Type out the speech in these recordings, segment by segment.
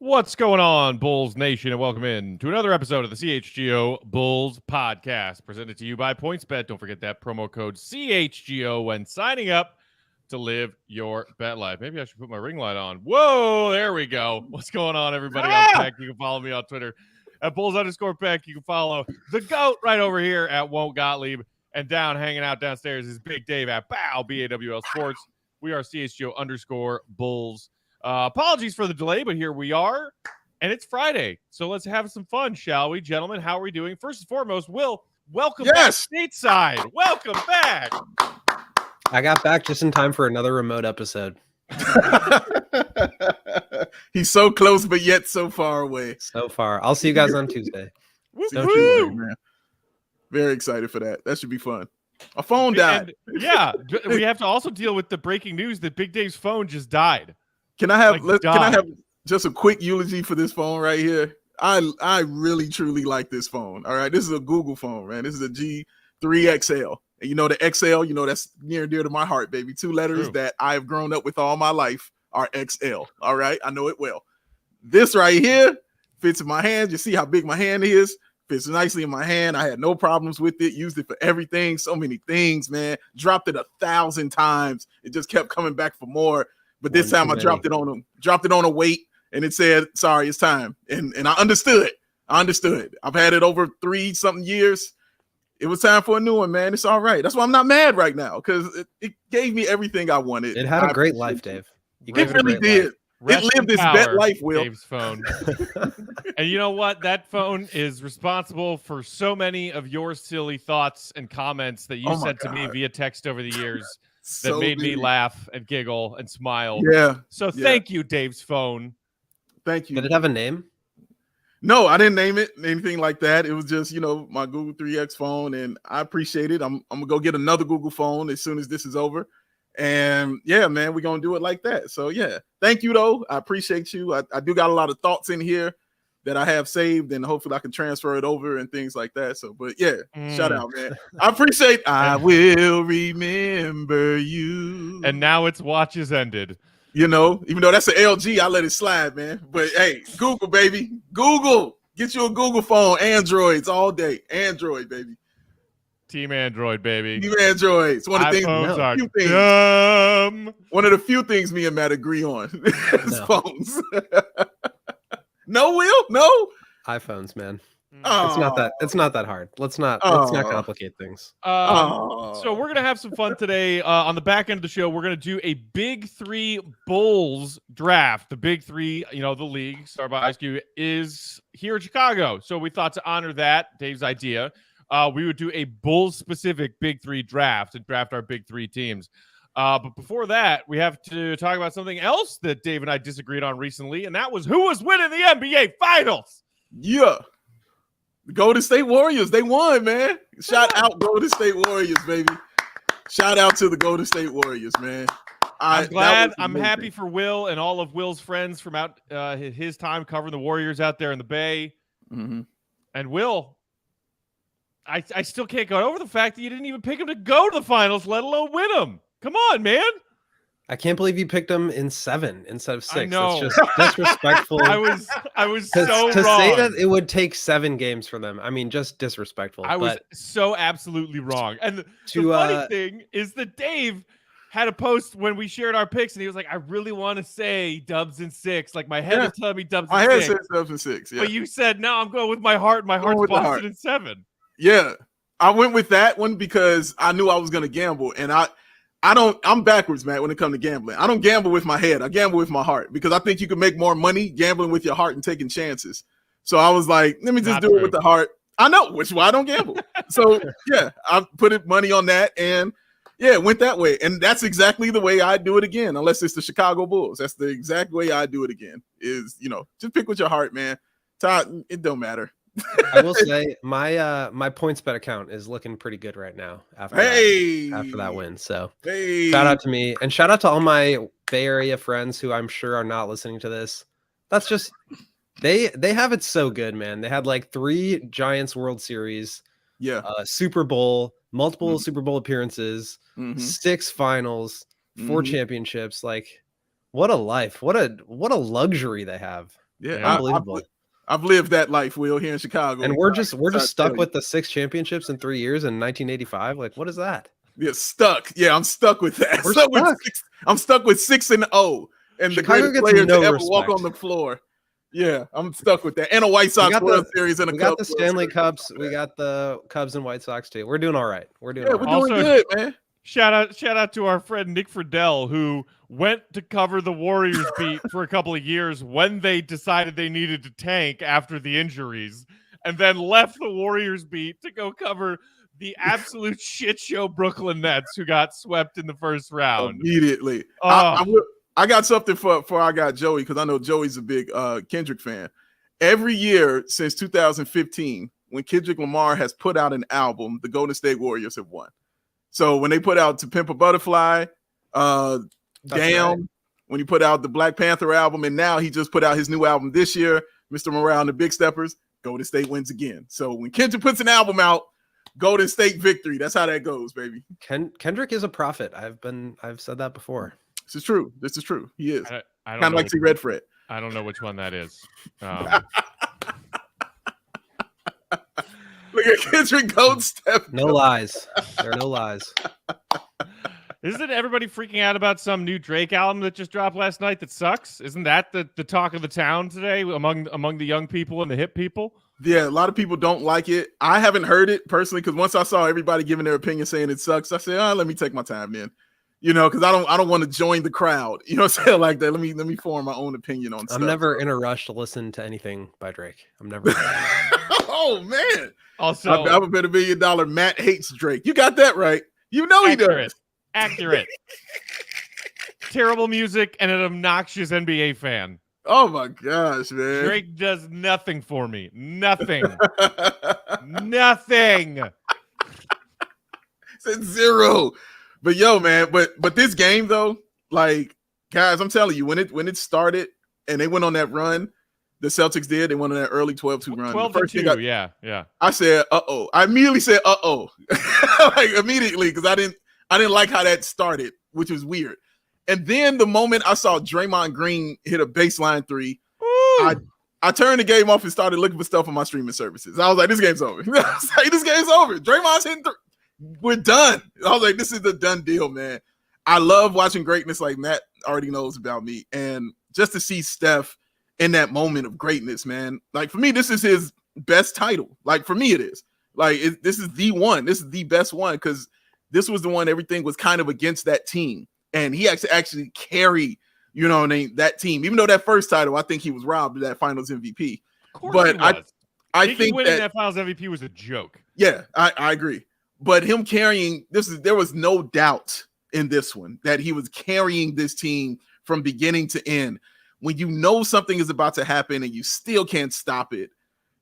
What's going on, Bulls Nation, and welcome in to another episode of the CHGO Bulls podcast, presented to you by PointsBet. Don't forget that promo code CHGO when signing up to live your bet life. Maybe I should put my ring light on. Whoa, there we go. What's going on, everybody? I'm Peck. You can follow me on Twitter at Bulls_Peck. You can follow the GOAT right over here at Won't Gottlieb. And down, hanging out downstairs is Big Dave at BAW, BAWL Sports. We are CHGO_Bulls. Apologies for the delay, but here we are, and it's Friday, so let's have some fun, shall we, gentlemen? How are we doing? First and foremost, Will, welcome back stateside. Welcome back. I got back just in time for another remote episode. He's so close, but yet so far away. So far. I'll see you guys on Tuesday. Man. Very excited for that. That should be fun. A phone died. And, yeah, we have to also deal with the breaking news that Big Dave's phone just died. Can I have just a quick eulogy for this phone right here? I really truly like this phone. All right, this is a Google phone, man. This is a G3 XL. And you know the XL, that's near and dear to my heart, baby. Two letters that I have grown up with all my life are XL. All right, I know it well. This right here fits in my hand. You see how big my hand is? Fits nicely in my hand. I had no problems with it. Used it for everything. So many things, man. Dropped it 1,000 times. It just kept coming back for more. But this time I dropped it on a weight, and it said, sorry, it's time. And I understood. I've had it over 3-something years. It was time for a new one, man. It's all right. That's why I'm not mad right now, because it gave me everything I wanted. It had a great life, Dave. It really did. It lived its bet life, Will. Dave's phone. And you know what? That phone is responsible for so many of your silly thoughts and comments that you sent to me via text over the years. That made me laugh and giggle and smile. Yeah. So thank you, Dave's phone. Thank you. Did it have a name? No, I didn't name it anything like that. It was just, my Google 3X phone, and I appreciate it. I'm gonna go get another Google phone as soon as this is over. And yeah, man, we're gonna do it like that. So yeah, thank you though. I appreciate you. I do got a lot of thoughts in here that I have saved, and hopefully I can transfer it over and things like that. So, but yeah, shout out, man. I appreciate. I will remember you. And now its watch is ended. Even though that's an LG, I let it slide, man. But hey, Google, baby, Google, get you a Google phone. Androids all day. Android, baby. Team Android, baby. Team Android. It's one of the things. Dumb. One of the few things me and Matt agree on is phones. No, Will? No? iPhones, man. It's not that hard. Let's not complicate things. So we're gonna have some fun today. On the back end of the show, we're gonna do a BIG3 Bulls draft. The BIG3, the league started by Ice Cube, is here in Chicago. So we thought to honor that, Dave's idea, we would do a Bulls specific BIG3 draft and draft our BIG3 teams. But before that, we have to talk about something else that Dave and I disagreed on recently, and that was who was winning the NBA Finals. Yeah. The Golden State Warriors. They won, man. Shout out Golden State Warriors, baby. Shout out to the Golden State Warriors, man. I'm glad. I'm happy for Will and all of Will's friends from out his time covering the Warriors out there in the Bay. Mm-hmm. And Will, I still can't get over the fact that you didn't even pick him to go to the finals, let alone win them. Come on, man. I can't believe you picked them in 7 instead of 6. I know. That's just disrespectful. I was so wrong. To say that it would take 7 games for them, I mean, just disrespectful. I was so absolutely wrong. And the funny thing is that Dave had a post when we shared our picks, and he was like, I really want to say Dubs in 6. Like, my head is telling me Dubs in 6. My head says Dubs in 6, yeah. But you said, no, I'm going with my heart. My heart's Boston in 7. Yeah. I went with that one because I knew I was going to gamble, and I'm backwards, Matt, when it comes to gambling. I don't gamble with my head. I gamble with my heart because I think you can make more money gambling with your heart and taking chances. So I was like, let me just do it with the heart. I know, which is why I don't gamble. So, yeah, I put money on that. And Yeah, it went that way. And that's exactly the way I do it again, unless it's the Chicago Bulls. That's the exact way I do it again. Is, just pick with your heart, man. Todd, it don't matter. I will say my points bet account is looking pretty good right now after that win. So shout out to me, and shout out to all my Bay Area friends who I'm sure are not listening to this. That's just they have it so good, man. They had like 3 Giants World Series, Super Bowl, multiple Super Bowl appearances, 6 finals, 4 championships. Like, what a life! What a luxury they have. Yeah, unbelievable. I've lived that life, Will, here in Chicago. And we're just stuck with the 6 championships in 3 years in 1985. Like, what is that? Yeah, stuck. Yeah, I'm stuck with that. I'm stuck with 6-0, and Chicago the greatest players to ever walk on the floor. Yeah, I'm stuck with that. And a White Sox World Series and a Cubs. We got the Stanley Cups. We got the Cubs and White Sox too. We're doing all right. We're doing good, man. Shout out to our friend Nick Friedel, who went to cover the Warriors beat for a couple of years when they decided they needed to tank after the injuries, and then left the Warriors beat to go cover the absolute shit show Brooklyn Nets, who got swept in the first round. Immediately. I got something for I got Joey, because I know Joey's a big Kendrick fan. Every year since 2015, when Kendrick Lamar has put out an album, the Golden State Warriors have won. So when they put out To Pimp a Butterfly, Damn, right. When he put out the Black Panther album, and now he just put out his new album this year, Mr. Morale and the Big Steppers, Golden State wins again. So when Kendrick puts an album out, Golden State victory. That's how that goes, baby. Kendrick is a prophet. I've said that before. This is true. He is. I kind of like Red Fred. I don't know which one that is. Look at Kendrick Gold Step. No lies. There are no lies. Isn't everybody freaking out about some new Drake album that just dropped last night that sucks? Isn't that the talk of the town today among the young people and the hip people? Yeah, a lot of people don't like it. I haven't heard it personally, because once I saw everybody giving their opinion saying it sucks, I said, let me take my time then. Because I don't want to join the crowd. You know what I'm saying? Like that. Let me form my own opinion on stuff. I'm never in a rush to listen to anything by Drake. I'm never. Oh man. Also, I've bet $1 million Matt hates Drake. You got that right. You know he does. Accurate. Terrible music and an obnoxious NBA fan. Oh my gosh, man. Drake does nothing for me. Nothing. Nothing. Said 0. But yo, man, but this game though, like, guys, I'm telling you, when it started and they went on that run, the Celtics did. They went on that early 12-2 run. 12-2, yeah. I said, uh-oh. I immediately said, uh-oh. Like immediately, because I didn't like how that started, which was weird. And then the moment I saw Draymond Green hit a baseline 3, I turned the game off and started looking for stuff on my streaming services. I was like, this game's over. I was like, this game's over. Draymond's hitting 3. We're done. I was like, this is the done deal, man. I love watching greatness, like Matt already knows about me. And just to see Steph in that moment of greatness, man. Like, for me, this is his best title. Like, for me, it is. Like, this is the one. This is the best one, because this was the one everything was kind of against that team. And he actually carried, that team. Even though that first title, I think he was robbed of that Finals MVP. Of course he was. I think winning that Finals MVP was a joke. Yeah, I agree. But him carrying there was no doubt in this one that he was carrying this team from beginning to end. When you know something is about to happen and you still can't stop it,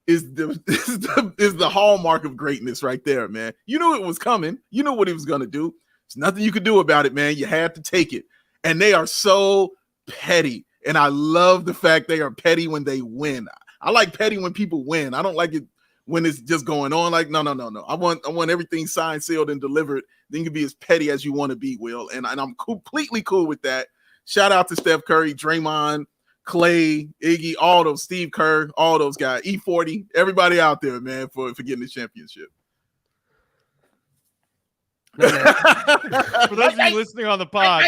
is the hallmark of greatness right there, man. You knew it was coming. You knew what he was going to do. There's nothing you could do about it, man. You had to take it. And they are so petty. And I love the fact they are petty when they win. I like petty when people win. I don't like it when it's just going on. Like, no. I want everything signed, sealed, and delivered. Then you can be as petty as you want to be, Will. And I'm completely cool with that. Shout out to Steph Curry, Draymond, Clay, Iggy, all those, Steve Kerr, all those guys, E40, everybody out there, man, for getting the championship. For those of you listening on the pod,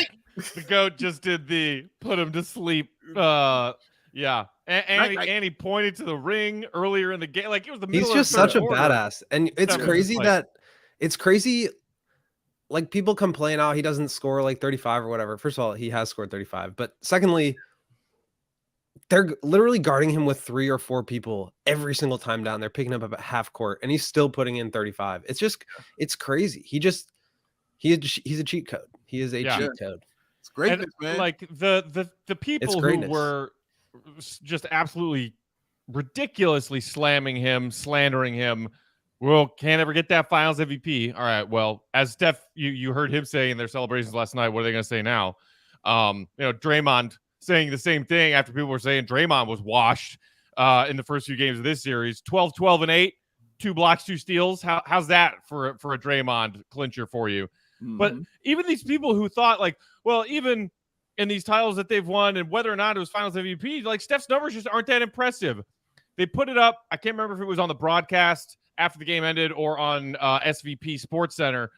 the GOAT just did the put him to sleep. Yeah. And he pointed to the ring earlier in the game. Like, it was the middle of the He's just such a quarter. badass. And it's crazy like, people complain, he doesn't score like 35 or whatever. First of all, he has scored 35. But secondly, they're literally guarding him with 3 or 4 people every single time down. They're picking up about half court, and he's still putting in 35. It's crazy. he's a cheat code. He is a cheat code. It's greatness, man. Like the people who were just absolutely ridiculously slamming him, slandering him. Well, can't ever get that Finals MVP. All right. Well, as Steph, you heard him say in their celebrations last night. What are they going to say now? Draymond saying the same thing after people were saying Draymond was washed in the first few games of this series. 12, 12, and 8, 2 blocks, 2 steals. How's that for a Draymond clincher for you? Mm-hmm. But even these people who thought like, well, even in these titles that they've won and whether or not it was Finals MVP, like Steph's numbers just aren't that impressive. They put it up. I can't remember if it was on the broadcast after the game ended or on SVP Sports Center,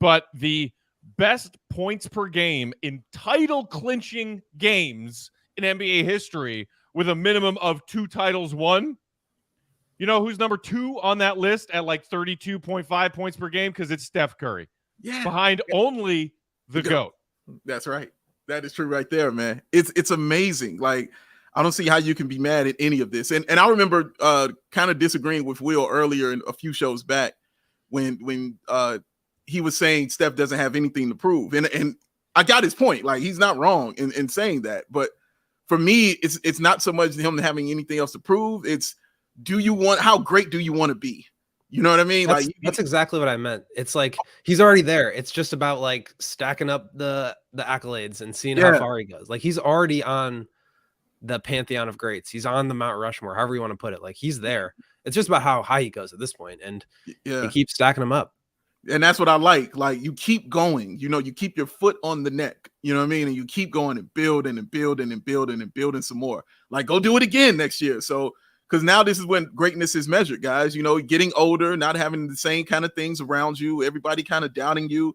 but the best points per game in title clinching games in NBA history with a minimum of 2 titles won. You know who's number 2 on that list at like 32.5 points per game? Because it's Steph Curry. Yeah. Behind only the GOAT. That's right. That is true right there, man. It's amazing. Like, I don't see how you can be mad at any of this. And I remember kind of disagreeing with Will earlier in a few shows back when he was saying Steph doesn't have anything to prove. And I got his point. Like, he's not wrong in saying that. But for me, it's not so much him having anything else to prove. It's how great do you want to be? You know what I mean? That's exactly what I meant. It's like he's already there. It's just about like stacking up the accolades and seeing how far he goes. Like, he's already on the pantheon of greats. He's on the Mount Rushmore, however you want to put it. Like, he's there. It's just about how high he goes at this point, and he keeps stacking them up. And that's what I like. Like, you keep going. You know, you keep your foot on the neck. You know what I mean? And you keep going and building and building and building and building some more. Like, go do it again next year. So, because now this is when greatness is measured, guys. You know, getting older, not having the same kind of things around you, everybody kind of doubting you,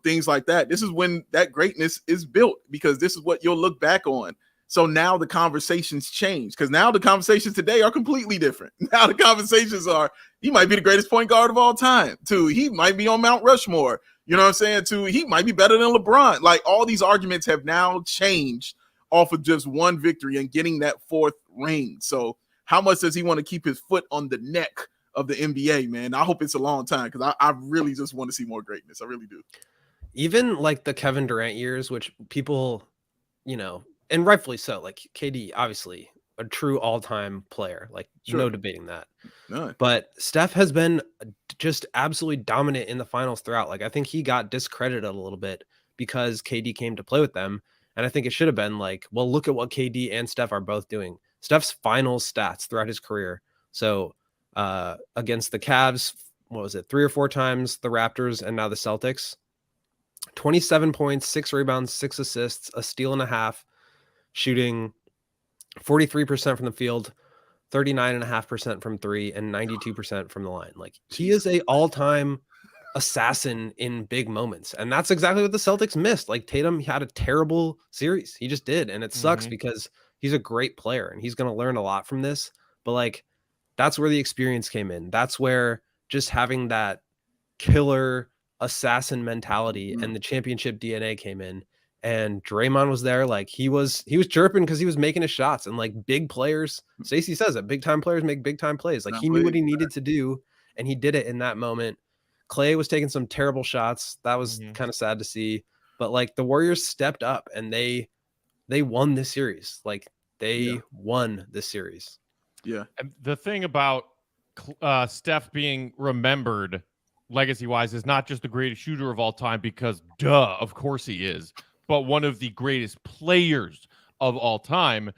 things like that. This is when that greatness is built, because this is what you'll look back on. So now the conversations change, because now the conversations today are completely different. Now the conversations are, he might be the greatest point guard of all time. 2, he might be on Mount Rushmore. You know what I'm saying? 2, he might be better than LeBron. Like, all these arguments have now changed off of just one victory and getting that 4th ring. So how much does he want to keep his foot on the neck of the NBA, man? I hope it's a long time, because I really just want to see more greatness. I really do. Even like the Kevin Durant years, which people, you know, and rightfully so, like KD, obviously a true all-time player, like no debating that. No. But Steph has been just absolutely dominant in the finals throughout. Like, I think he got discredited a little bit because KD came to play with them. And I think it should have been like, well, look at what KD and Steph are both doing. Steph's finals stats throughout his career. So against the Cavs, what was it, 3 or 4 times, the Raptors, and now the Celtics, 27 points, 6 rebounds, 6 assists, a steal and a half, shooting 43% from the field, 39.5% from 3, and 92% from the line. Like, he is a all-time assassin in big moments. And that's exactly what the Celtics missed. Like, Tatum had a terrible series. He just did. And it sucks because he's a great player and he's going to learn a lot from this. But like, that's where the experience came in. That's where just having that killer assassin mentality and the championship DNA came in. And Draymond was there. Like, he was chirping because he was making his shots. And like, big players, Stacey says that big time players make big time plays. Like, he knew what he needed to do, and he did it in that moment. Clay was taking some terrible shots. That was kind of sad to see. But like, the Warriors stepped up and they won this series. Like, they won this series. Yeah. And the thing about Steph being remembered legacy-wise is not just the greatest shooter of all time, because of course he is, but one of the greatest players of all time.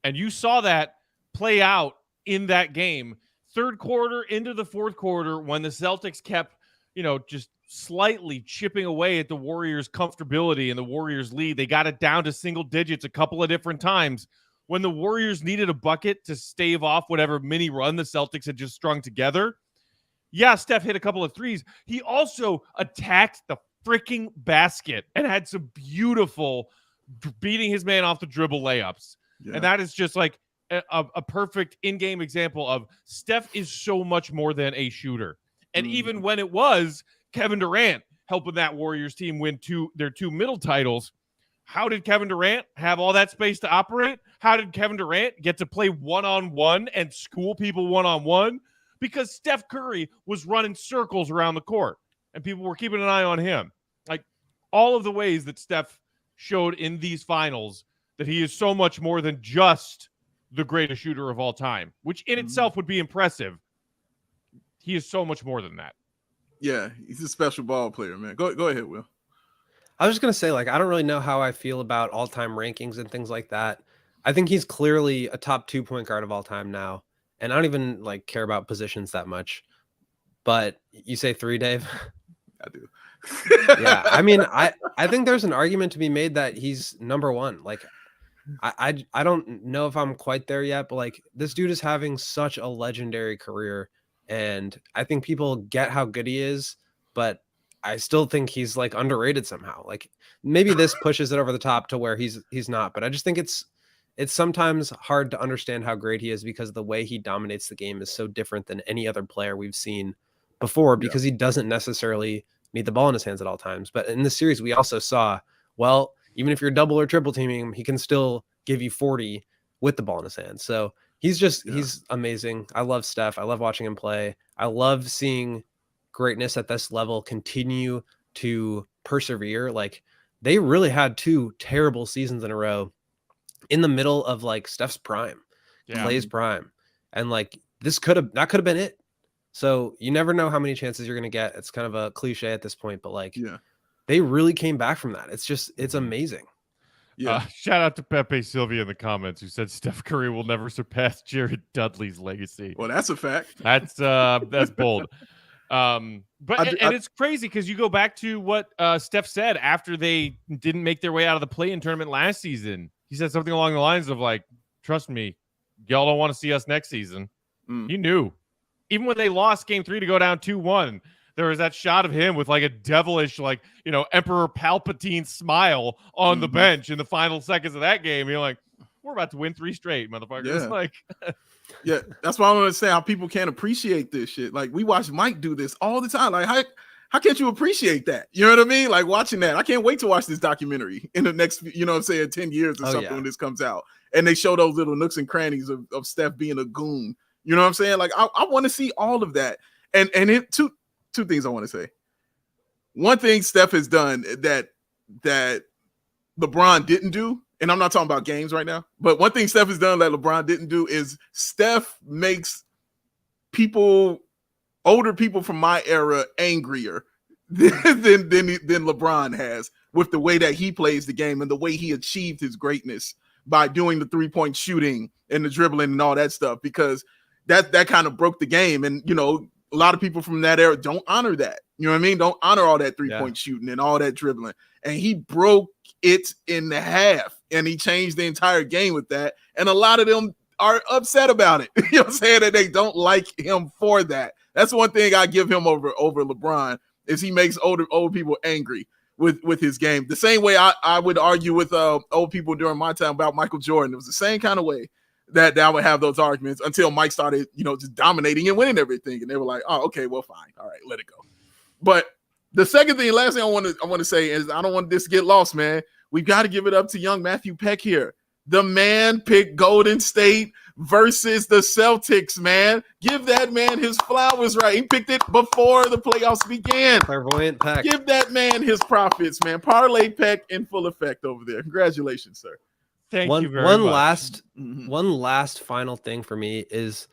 And you saw that play out in that game, 3rd quarter into the 4th quarter, when the Celtics kept, you know, just slightly chipping away at the Warriors' comfortability and the Warriors' lead. They got it down to single digits a couple of different times. When the Warriors needed a bucket to stave off whatever mini run the Celtics had just strung together, yeah, Steph hit a couple of threes. He also attacked the freaking basket and had some beautiful beating his man off the dribble layups. Yeah. And that is just like a perfect in-game example of Steph is so much more than a shooter. And even when it was Kevin Durant helping that Warriors team win their 2 middle titles, how did Kevin Durant have all that space to operate? How did Kevin Durant get to play one-on-one and school people one-on-one? Because Steph Curry was running circles around the court, and people were keeping an eye on him. all of the ways that Steph showed in these finals that he is so much more than just the greatest shooter of all time, which in itself would be impressive. He is so much more than that. Yeah, he's a special ball player, man. Go ahead, Will. I was just going to say, like, I don't really know how I feel about all-time rankings and things like that. I think he's clearly a top 2 point guard of all time now. And I don't even like care about positions that much. But you say 3, Dave? I do. Yeah. I mean, I think there's an argument to be made that he's number 1. Like, I don't know if I'm quite there yet, but like this dude is having such a legendary career. And I think people get how good he is, but I still think he's like underrated somehow. Like maybe this pushes it over the top to where he's not, but I just think it's sometimes hard to understand how great he is because the way he dominates the game is so different than any other player we've seen before, because he doesn't necessarily need the ball in his hands at all times. But in this series, we also saw, well, even if you're double or triple teaming him, he can still give you 40 with the ball in his hands. So he's amazing. I love Steph. I love watching him play. I love seeing greatness at this level continue to persevere. Like they really had 2 terrible seasons in a row in the middle of like Steph's prime, Clay's prime. And like that could have been it. So you never know how many chances you're going to get. It's kind of a cliche at this point, but like, they really came back from that. It's amazing. Yeah. Shout out to Pepe Sylvia in the comments who said Steph Curry will never surpass Jared Dudley's legacy. Well, that's a fact. That's bold. But it's crazy because you go back to what Steph said after they didn't make their way out of the play-in tournament last season. He said something along the lines of like, trust me, y'all don't want to see us next season. He knew. Even when they lost game 3 to go down 2-1, there was that shot of him with like a devilish, like, Emperor Palpatine smile on the bench in the final seconds of that game. You're like, we're about to win 3 straight, motherfuckers. Yeah. Like, yeah, that's why I want to say how people can't appreciate this shit. Like we watch Mike do this all the time. Like how can't you appreciate that? You know what I mean? Like watching that, I can't wait to watch this documentary in the next, 10 years or something when this comes out. And they show those little nooks and crannies of Steph being a goon. You know what I'm saying? Like I want to see all of that. And it two things I want to say. One thing Steph has done that LeBron didn't do, and I'm not talking about games right now, but one thing Steph has done that LeBron didn't do is Steph makes older people from my era angrier than LeBron has with the way that he plays the game and the way he achieved his greatness by doing the 3-point shooting and the dribbling and all that stuff, because that kind of broke the game. And, a lot of people from that era don't honor that. You know what I mean? Don't honor all that 3-point shooting and all that dribbling. And he broke it in half and he changed the entire game with that. And a lot of them are upset about it. You know what I'm saying? That they don't like him for that. That's one thing I give him over LeBron is he makes old people angry with his game. The same way I would argue with old people during my time about Michael Jordan. It was the same kind of way that I would have those arguments until Mike started, just dominating and winning everything. And they were like, oh, okay, well, fine. All right, let it go. But the second thing, last thing I want to say is I don't want this to get lost, man. We've got to give it up to young Matthew Peck here. The man picked Golden State versus the Celtics, man. Give that man his flowers, right? He picked it before the playoffs began. Clairvoyant Peck. Give that man his profits, man. Parlay Peck in full effect over there. Congratulations, sir. Thank you very much. One last final thing for me is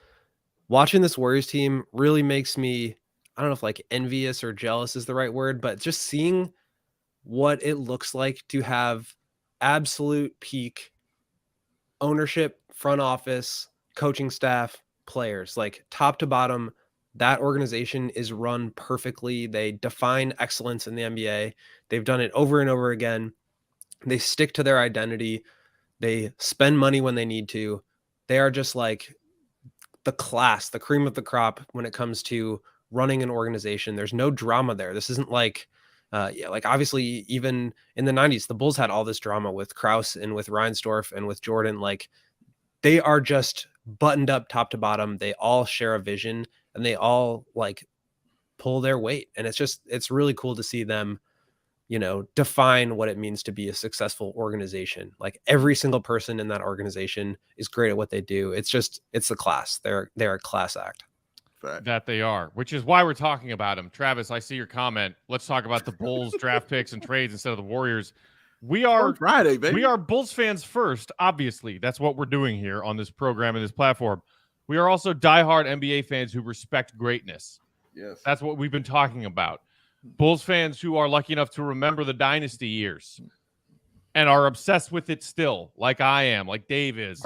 watching this Warriors team really makes me, I don't know if like envious or jealous is the right word, but just seeing what it looks like to have absolute peak ownership, front office, coaching staff, players, like top to bottom. That organization is run perfectly. They define excellence in the NBA. They've done it over and over again. They stick to their identity. They spend money when they need to. They are just like the cream of the crop when it comes to running an organization. There's no drama there. This isn't like, like obviously even in the 90s, the Bulls had all this drama with Krause and with Reinsdorf and with Jordan. Like they are just buttoned up top to bottom. They all share a vision and they all like pull their weight. And it's really cool to see them, define what it means to be a successful organization. Like every single person in that organization is great at what they do. It's the class. They're a class act. That they are, which is why we're talking about him. Travis, I see your comment. Let's talk about the Bulls draft picks and trades instead of the Warriors. We are Friday, baby. We are Bulls fans first, obviously. That's what we're doing here on this program and this platform. We are also diehard NBA fans who respect greatness. Yes. That's what we've been talking about. Bulls fans who are lucky enough to remember the dynasty years and are obsessed with it still, like I am, like Dave is.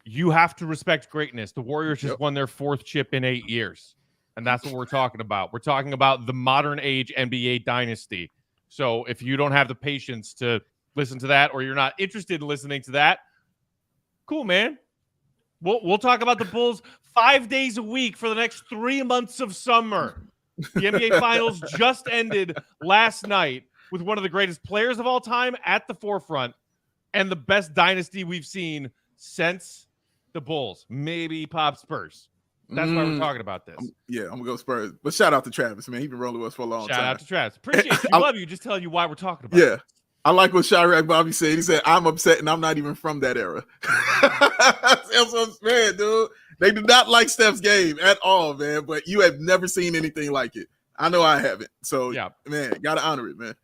You have to respect greatness. The Warriors just won their 4th chip in 8 years, and that's what we're talking about. We're talking about the modern age NBA dynasty. So if you don't have the patience to listen to that, or you're not interested in listening to that, cool, man. We'll talk about the Bulls 5 days a week for the next 3 months of summer. The NBA Finals just ended last night with one of the greatest players of all time at the forefront and the best dynasty we've seen since the Bulls. Maybe Pop Spurs. That's why we're talking about this. I'm going to go Spurs. But shout out to Travis, man. He's been rolling with us for a long time. Shout out to Travis. Appreciate you. Love you. Just telling you why we're talking about it. I like what Chirac Bobby said. He said, I'm upset and I'm not even from that era. Man, dude. They do not like Steph's game at all, man. But you have never seen anything like it. I know I haven't. So, man, got to honor it, man.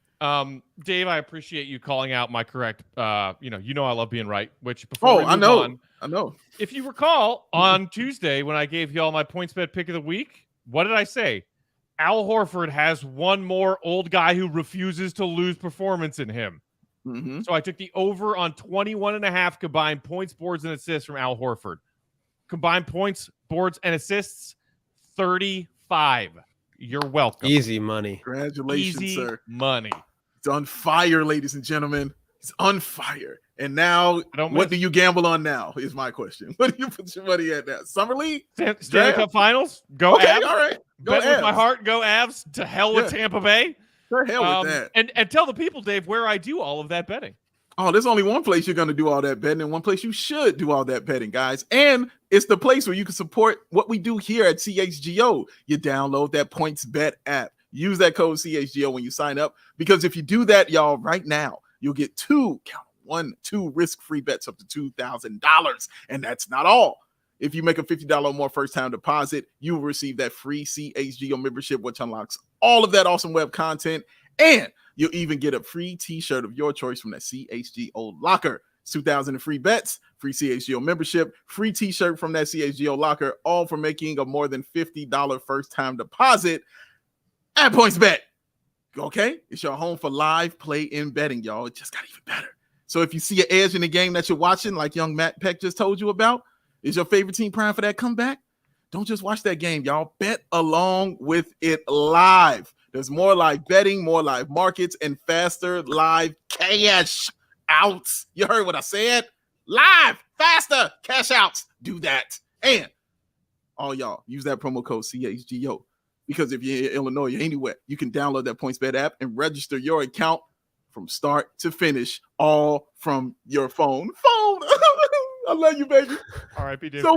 Dave, I appreciate you calling out my correct, I love being right, which before I know. If you recall, on Tuesday when I gave you all my PointsBet pick of the week, what did I say? Al Horford has one more old guy who refuses to lose performance in him. Mm-hmm. So I took the over on 21.5 combined points, boards, and assists from Al Horford. Combined points, boards, and assists, 35. You're welcome. Easy money. Congratulations, sir. Money. It's on fire, ladies and gentlemen. It's on fire. And now, what do you gamble on now is my question. What do you put your money at now? Summer League? Stanley Cup Finals? Go Avs. All right. Go Bet Avs. with my heart. Go Avs. To hell with Tampa Bay. To hell with that. And tell the people, Dave, where I do all of that betting. Oh, there's only one place you're going to do all that betting and one place you should do all that betting, guys. And it's the place where you can support what we do here at CHGO. You download that PointsBet app. Use that code CHGO when you sign up, because if you do that, y'all, right now, you'll get two risk-free bets up to $2,000. And that's not all. If you make a $50 or more first-time deposit, you will receive that free CHGO membership, which unlocks all of that awesome web content. And you'll even get a free t-shirt of your choice from that CHGO locker. 2,000 in free bets, free CHGO membership, free t-shirt from that CHGO locker, all for making a more than $50 first-time deposit at PointsBet. Okay? It's your home for live play-in betting, y'all. It just got even better. So if you see an edge in the game that you're watching, like young Matt Peck just told you about, is your favorite team primed for that comeback? Don't just watch that game, y'all. Bet along with it live. There's more live betting, more live markets, and faster live cash outs. You heard what I said? Live, faster cash outs. Do that. And all y'all, use that promo code CHGO. Because if you're in Illinois or anywhere, you can download that PointsBet app and register your account from start to finish, all from your phone. I love you, baby. All right, Dave. So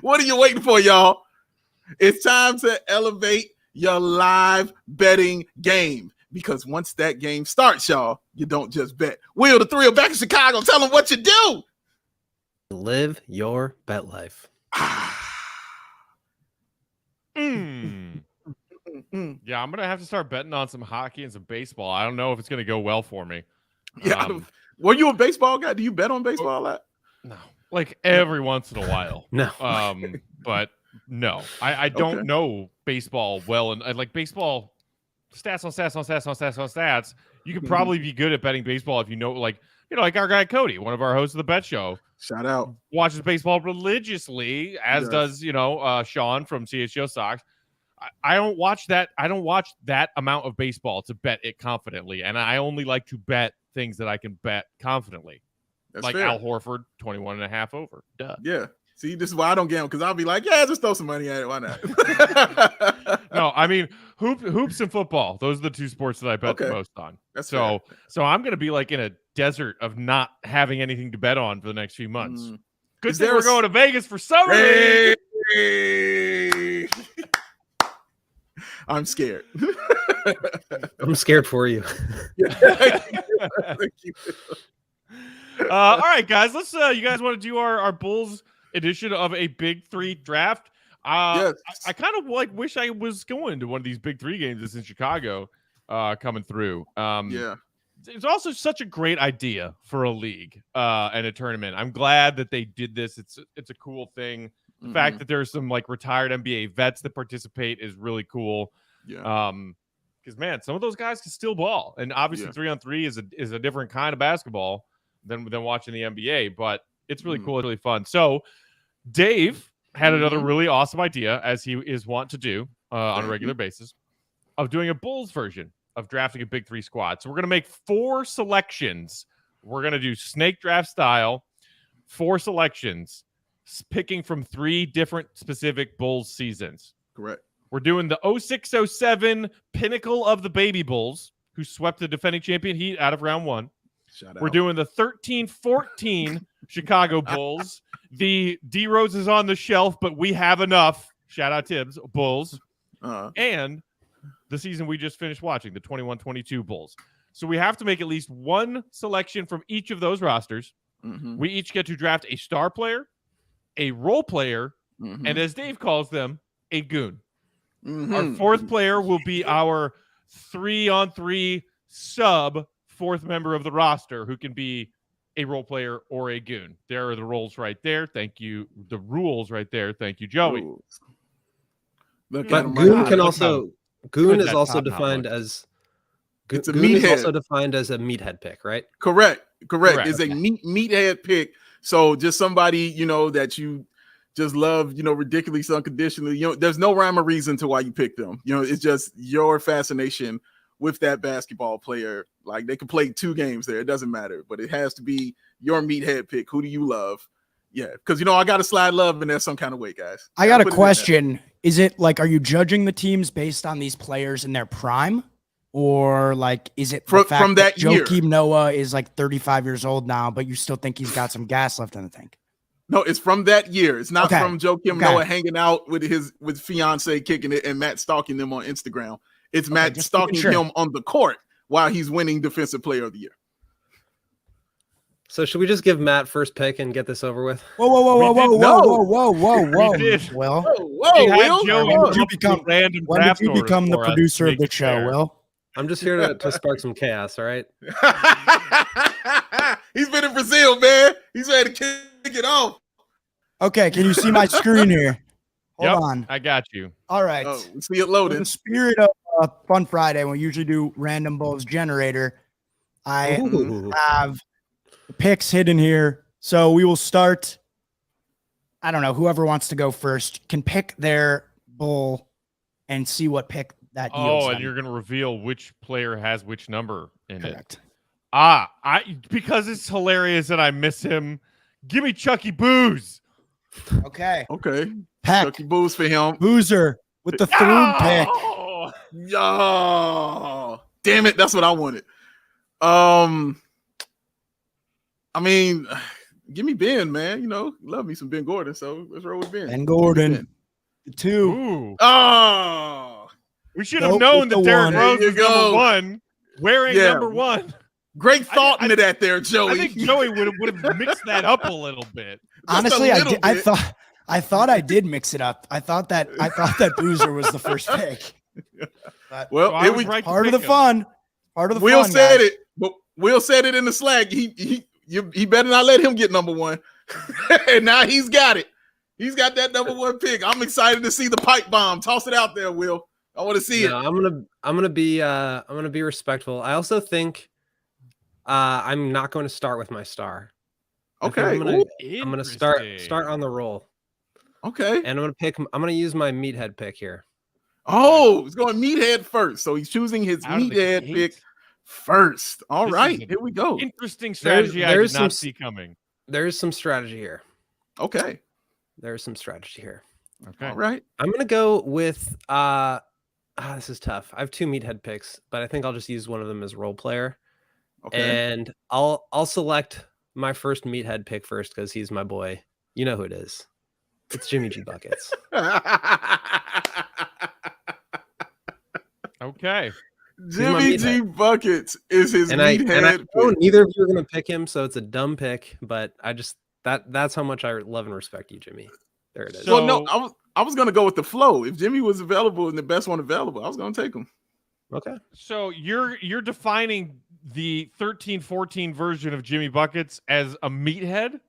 what are you waiting for, y'all? It's time to elevate your live betting game. Because once that game starts, y'all, you don't just bet. Will the Thrill back in Chicago. Tell them what you do. Live your bet life. Yeah, I'm gonna have to start betting on some hockey and some baseball. I don't know if it's gonna go well for me. Yeah, were you a baseball guy? Do you bet on baseball a lot? No, like every once in a while. No, but no, I don't know baseball well, and like baseball stats on stats. You could probably be good at betting baseball if you know, like our guy Cody, one of our hosts of the Bet Show. Shout out. Watches baseball religiously, as does Sean from CHGO Sox. I don't watch that. I don't watch that amount of baseball to bet it confidently, and I only like to bet things that I can bet confidently. That's like fair. Al Horford, 21.5 over. Duh. Yeah. See, this is why I don't gamble, because I'll be like, yeah, just throw some money at it. Why not? No, I mean hoops and football. Those are the two sports that I bet the most on. That's so fair. So I'm gonna be like in a desert of not having anything to bet on for the next few months. Good thing we're going to Vegas for summer. Hey! I'm scared. I'm scared for you. Thank you. All right, guys. Let's. You guys want to do our Bulls edition of a Big 3 draft. Yes. I kind of wish I was going to one of these Big 3 games that's in Chicago coming through. Yeah. It's also such a great idea for a league and a tournament. I'm glad that they did this. It's a cool thing. The fact that there's some like retired NBA vets that participate is really cool. Yeah. Because man, some of those guys can still ball, and obviously 3-on-3 is a different kind of basketball than watching the NBA. But it's really cool. It's really fun. So Dave had another really awesome idea, as he is wont to do on a regular basis, of doing a Bulls version of drafting a Big 3 squad. So we're going to make 4 selections. We're going to do snake draft style, 4 selections, picking from 3 different specific Bulls seasons. Correct. We're doing the 06-07 pinnacle of the Baby Bulls, who swept the defending champion Heat out of round 1. We're doing the 13-14 Chicago Bulls. The D Rose is on the shelf, but we have enough. Shout out Tibbs, Bulls. And the season we just finished watching, the 21-22 Bulls. So we have to make at least one selection from each of those rosters. We each get to draft a star player, a role player, and as Dave calls them, a goon. Our 4th player will be our 3-on-3 sub 4th member of the roster who can be a role player or a goon. There are the roles right there. Thank you. The rules right there. Thank you, Joey. But goon can also goon is also defined as it's a goon is meathead. also defined as a meathead pick, right? Correct. It's a meathead pick. So just somebody, that you just love, ridiculously unconditionally. There's no rhyme or reason to why you pick them. It's just your fascination with that basketball player. Like they could play 2 games there. It doesn't matter, but it has to be your meathead pick. Who do you love? Yeah. Because, I got to slide love in there some kind of way, guys. I got a question. Is it like, are you judging the teams based on these players in their prime? Or like, is it the fact from that year? Joakim Noah is like 35 years old now, but you still think he's got some gas left in the tank? No, it's from that year. It's not from Joakim Noah hanging out with fiance kicking it and Matt stalking them on Instagram. It's Matt stalking him on the court while he's winning Defensive Player of the Year. So should we just give Matt first pick and get this over with? Whoa. We did. Will. When did you become the producer of the show, Will? I'm just here to spark some chaos, all right? He's been in Brazil, man. He's ready to kick it off. Okay, can you see my screen here? Hold on. I got you. All right. Oh, we see it loading. In the spirit of Fun Friday, we usually do Random Bulls Generator. I have picks hidden here. So we will start. I don't know. Whoever wants to go first can pick their bull and see what pick that yields. And you're going to reveal which player has which number in Correct. it. Because it's hilarious and I miss him. Give me Chucky Booze. Okay. Peck. Chucky Booze for him. Boozer with the third pick. Yo, damn it. That's what I wanted. I mean, give me Ben, man. Love me some Ben Gordon. So let's roll with Ben. Ben Gordon. 2. Ooh. Oh, we should have known that Derrick Rose was number 1, wearing number 1. Great thought into that there, Joey. I think Joey would have mixed that up a little bit. Honestly, I thought I did mix it up. I thought that Boozer was the first pick. But here we part of the fun. Part of the Will fun. Said it, but Will said it in the Slack. He better not let him get number 1. And now he's got it. He's got that number 1 pick. I'm excited to see the pipe bomb. Toss it out there, Will. I want to see it. I'm gonna be respectful. I also think I'm not going to start with my star. Okay. I'm gonna start on the roll. Okay. And I'm gonna use my meathead pick here. Oh, he's going meathead first. So he's choosing his meathead pick first. All right, here we go. Interesting strategy I did not see coming. There's some strategy here. Okay. There's some strategy here. Okay. All right. I'm gonna go with this is tough. I have 2 meathead picks, but I think I'll just use one of them as role player. Okay. And I'll select my first meathead pick first because he's my boy. You know who it is. It's Jimmy G Buckets. Okay. Jimmy G Buckets is his meathead. And I know neither of you are gonna pick him, so it's a dumb pick. But I just That's how much I love and respect you, Jimmy. There it is. So, well, no, I was gonna go with the flow. If Jimmy was available and the best one available, I was gonna take him. Okay. So you're defining the 13-14 version of Jimmy Buckets as a meathead?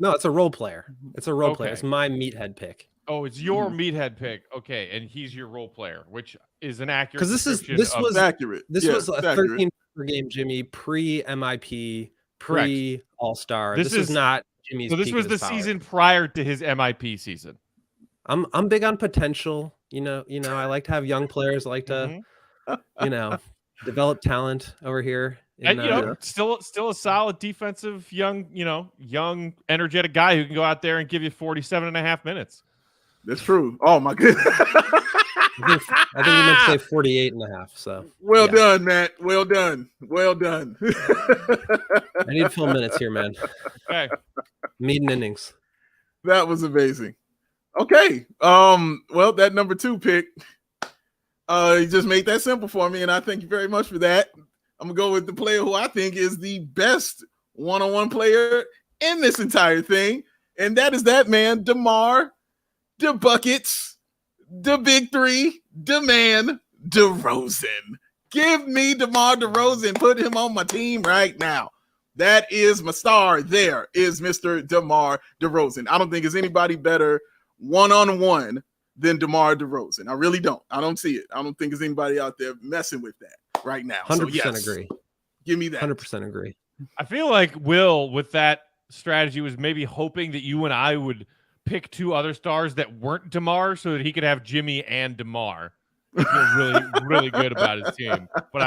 No, it's a role player. It's a role player. It's my meathead pick. Oh, it's your meathead pick. Okay, and he's your role player, which is an accurate. Because this was accurate. This was a 13 per game Jimmy pre MIP, pre All Star. This is not Jimmy's. So this was the season prior to his MIP season. I'm big on potential. You know, I like to have young players. I like to, develop talent over here. And still a solid defensive young energetic guy who can go out there and give you 47.5 minutes. That's true. Oh my goodness. I think you meant to say 48.5. So well done, Matt. Well done. I need full minutes here, man. Okay. Maiden innings. That was amazing. Okay. Well, that number 2 pick, you just made that simple for me, and I thank you very much for that. I'm gonna go with the player who I think is the best one-on-one player in this entire thing, and that is that man, DeMar, the Buckets, the Big 3, the man, DeRozan. Give me DeMar DeRozan. Put him on my team right now. That is my star. There is Mr. DeMar DeRozan. I don't think there's anybody better one-on-one than DeMar DeRozan. I really don't. I don't see it. I don't think there's anybody out there messing with that right now. 100% agree. Give me that. 100% agree. I feel like Will, with that strategy, was maybe hoping that you and I would pick 2 other stars that weren't DeMar so that he could have Jimmy and DeMar. I feel really, really good about his team. But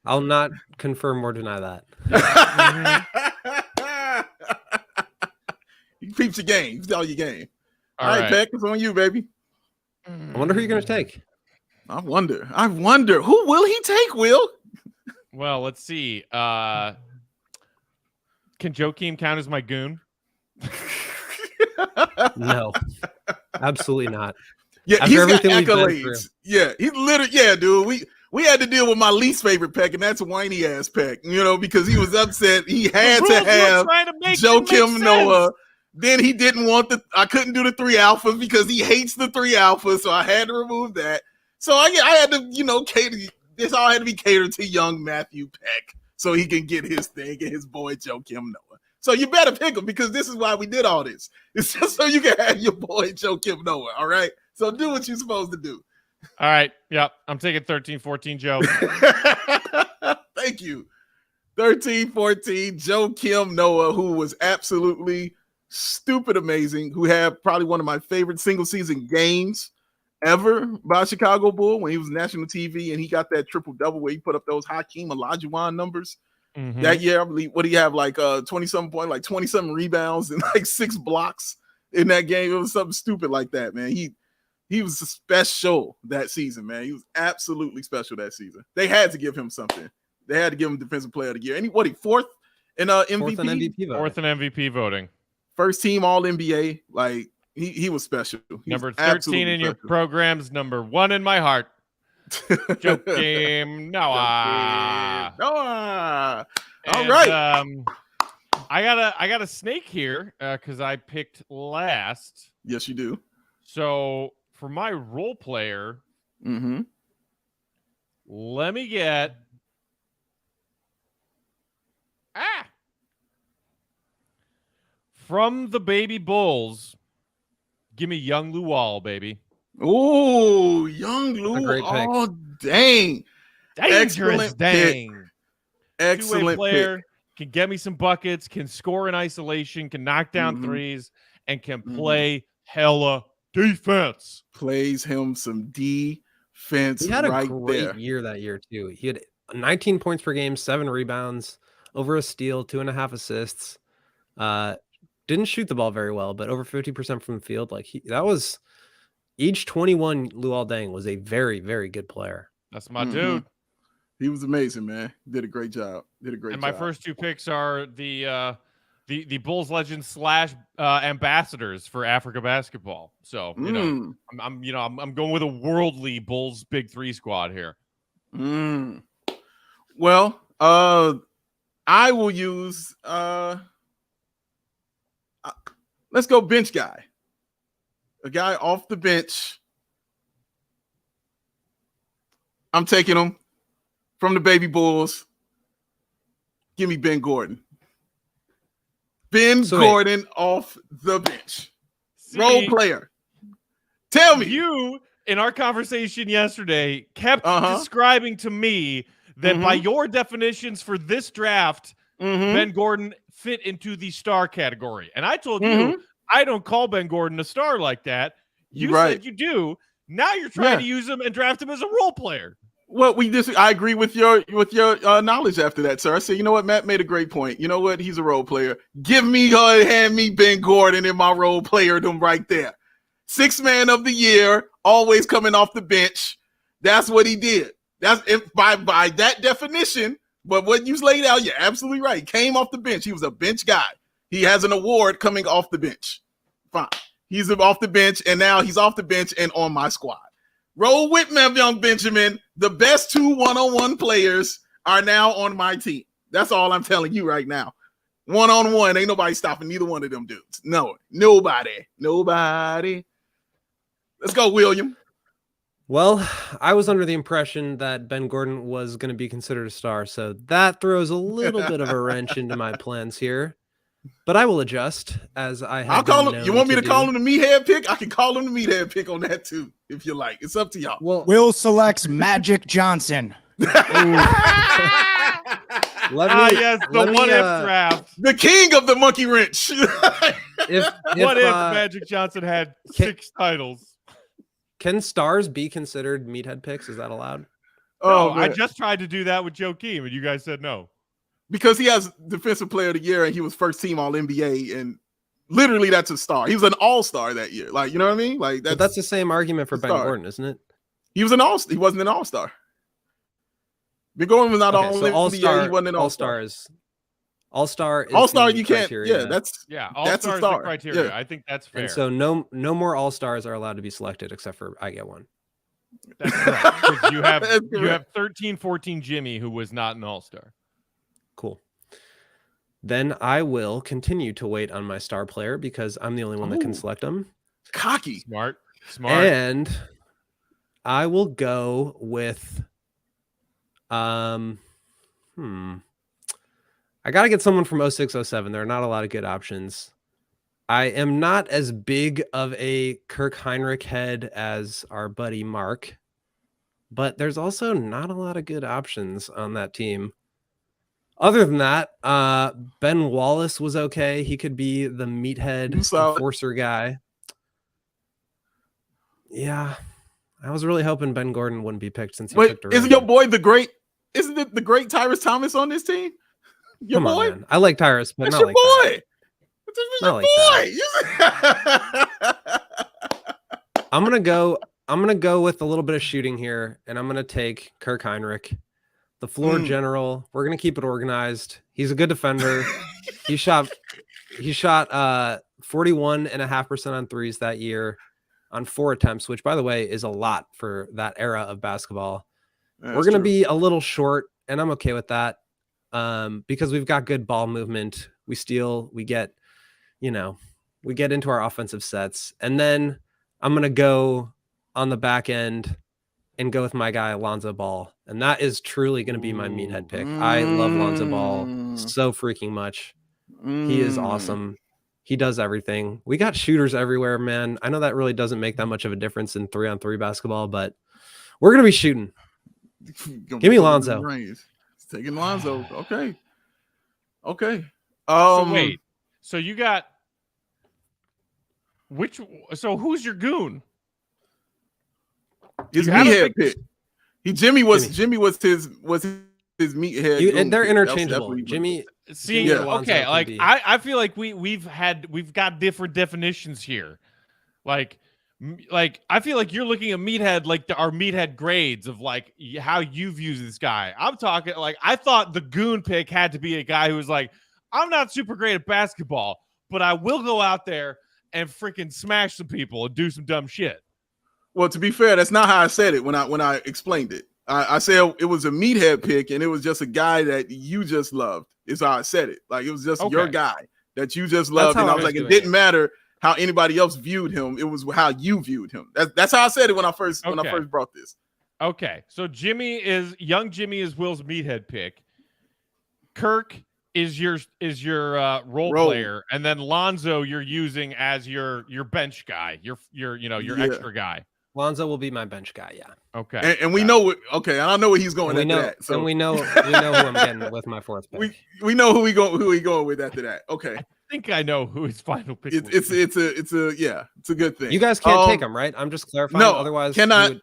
I'll not confirm or deny that. You peeps your game. You tell your game. All right, right, Peck, it's on you, baby. I wonder who you're going to take. I wonder. Who will he take, Will? Well, let's see. Can Joakim count as my goon? No, absolutely not. Yeah, After he's got everything accolades. Yeah, he literally, dude. We had to deal with my least favorite Peck, and that's whiny ass Peck, because he was upset. He had to have Joakim Noah. Then he didn't want I couldn't do the 3 alphas because he hates the 3 alphas, so I had to remove that. So I had to, cater. This all had to be catered to young Matthew Peck so he can get his thing and his boy Joakim Noah. So you better pick him because this is why we did all this. It's just so you can have your boy Joakim Noah, all right? So do what you're supposed to do. All right. Yep. I'm taking 13-14 Joe. Thank you. 13-14 Joakim Noah, who was absolutely stupid amazing, who had probably one of my favorite single season games ever by Chicago Bull when he was national TV and he got that triple-double where he put up those Hakeem Olajuwon numbers. That year, I believe, what do you have, like 20-something points, like 20-something rebounds and like 6 blocks in that game. It was something stupid like that, man. He was special that season, man. He was absolutely special that season. They had to give him something. They had to give him Defensive Player of the Year. And he fourth in MVP? Fourth in MVP voting. First team All-NBA. Like, he was special. Number 13 in your programs, number 1 in my heart. Joakim Noah. All right. I got a snake here because I picked last. Yes, you do. So for my role player, let me get from the baby Bulls. Give me young Luol, baby. Oh, young Luol. Oh, dang. Dangerous, dang. Pick. Excellent two-way player, pick. Can get me some buckets, can score in isolation, can knock down threes, and can play hella defense. Plays him some defense. He had a great year that year, too. He had 19 points per game, 7 rebounds, over a steal, 2.5 assists. Didn't shoot the ball very well, but over 50% from the field. Like that was age 21. Luol Deng was a very, very good player. That's my dude. He was amazing, man. Did a great job. And my first 2 picks are the Bulls legends / ambassadors for Africa basketball. So I'm going with a worldly Bulls Big 3 squad here. Well, I will use Let's go bench guy. A guy off the bench. I'm taking him from the baby Bulls. Give me Ben Gordon. Gordon off the bench. Role player. Tell me. You, in our conversation yesterday, kept describing to me that by your definitions for this draft, Ben Gordon fit into the star category. And I told you, I don't call Ben Gordon a star like that. You said you do. Now you're trying to use him and draft him as a role player. Well, I agree with your knowledge after that, sir. I said, you know what, Matt made a great point. You know what? He's a role player. Hand me Ben Gordon in my role playerdom right there. 6th man of the year, always coming off the bench. That's what he did. That's by that definition. But what you laid out, you're absolutely right. He came off the bench. He was a bench guy. He has an award coming off the bench. Fine. He's off the bench, and now he's off the bench and on my squad. Roll with me, young Benjamin. The best 2 one-on-one players are now on my team. That's all I'm telling you right now. 1-on-1, ain't nobody stopping neither one of them dudes. No, nobody. Let's go, William. Well, I was under the impression that Ben Gordon was going to be considered a star, so that throws a little bit of a wrench into my plans here. But I will adjust as I have. I'll call him. You want me to call him the meathead pick? I can call him the meathead pick on that too, if you like. It's up to y'all. Well, Will selects Magic Johnson. Yes, the what-if draft. The king of the monkey wrench. What if Magic Johnson had 6 titles? Can stars be considered meathead picks? Is that allowed? No, I just tried to do that with Joakim, and you guys said no. Because he has defensive player of the year and he was first team all NBA, and literally that's a star. He was an all-star that year. Like, you know what I mean? Like that's the same argument for Ben Gordon, isn't it? He was he wasn't an all-star. Ben Gordon was not all-star. He wasn't an all-star. All-star you can't. Yeah, that's all-star is the criteria. Yeah. I think that's fair. And so no more all-stars are allowed to be selected except for I get one. That's correct. Because you have 13-14 Jimmy, who was not an all-star. Cool. Then I will continue to wait on my star player because I'm the only one that can select them. Cocky. Smart. And I will go with I got to get someone from 06-07. There are not a lot of good options. I am not as big of a Kirk Heinrich head as our buddy Mark, but there's also not a lot of good options on that team. Other than that, Ben Wallace was okay. He could be the meathead enforcer guy. Yeah, I was really hoping Ben Gordon wouldn't be picked since he picked around. Isn't your boy the great? Isn't it the great Tyrus Thomas on this team? Your Come boy? On, man. I like Tyrus, but that's not your like boy. That's your boy. I'm gonna go with a little bit of shooting here, and I'm gonna take Kirk Heinrich. The floor general. We're gonna keep it organized. He's a good defender. he shot 41.5% on threes that year on 4 attempts, which by the way is a lot for that era of basketball. We're gonna be a little short, and I'm okay with that. Because we've got good ball movement. We steal, we get into our offensive sets. And then I'm gonna go on the back end and go with my guy Alonzo Ball. And that is truly going to be my meathead pick. I love Lonzo Ball so freaking much. He is awesome. He does everything. We got shooters everywhere, man. I know that really doesn't make that much of a difference in 3-on-3 basketball, but we're going to be shooting. Give me Lonzo. He's taking Lonzo. Okay. So wait. So you got who's your goon? His meathead pick. Jimmy was his meathead. And they're interchangeable. Jimmy. Okay. Like I feel like we've got different definitions here. Like I feel like you're looking at meathead like our meathead grades of like how you view this guy. I'm talking like I thought the goon pick had to be a guy who was like, I'm not super great at basketball, but I will go out there and freaking smash some people and do some dumb shit. Well, to be fair, that's not how I said it when I explained it. I said it was a meathead pick, and it was just a guy that you just loved. Is how I said it. Like it was just your guy that you just loved, and I was like, it didn't matter how anybody else viewed him. It was how you viewed him. That's how I said it when I first brought this. Okay, so young Jimmy is Will's meathead pick. Kirk is your role player, and then Lonzo you're using as your bench guy, your extra guy. Lonzo will be my bench guy. Yeah. Okay. And we know. Okay, I know where he's going. And we know who I'm getting with my fourth pick. We know who he going with after that. Okay. I think I know who his final pick. It's a good thing. You guys can't take him, right? I'm just clarifying. No, otherwise cannot.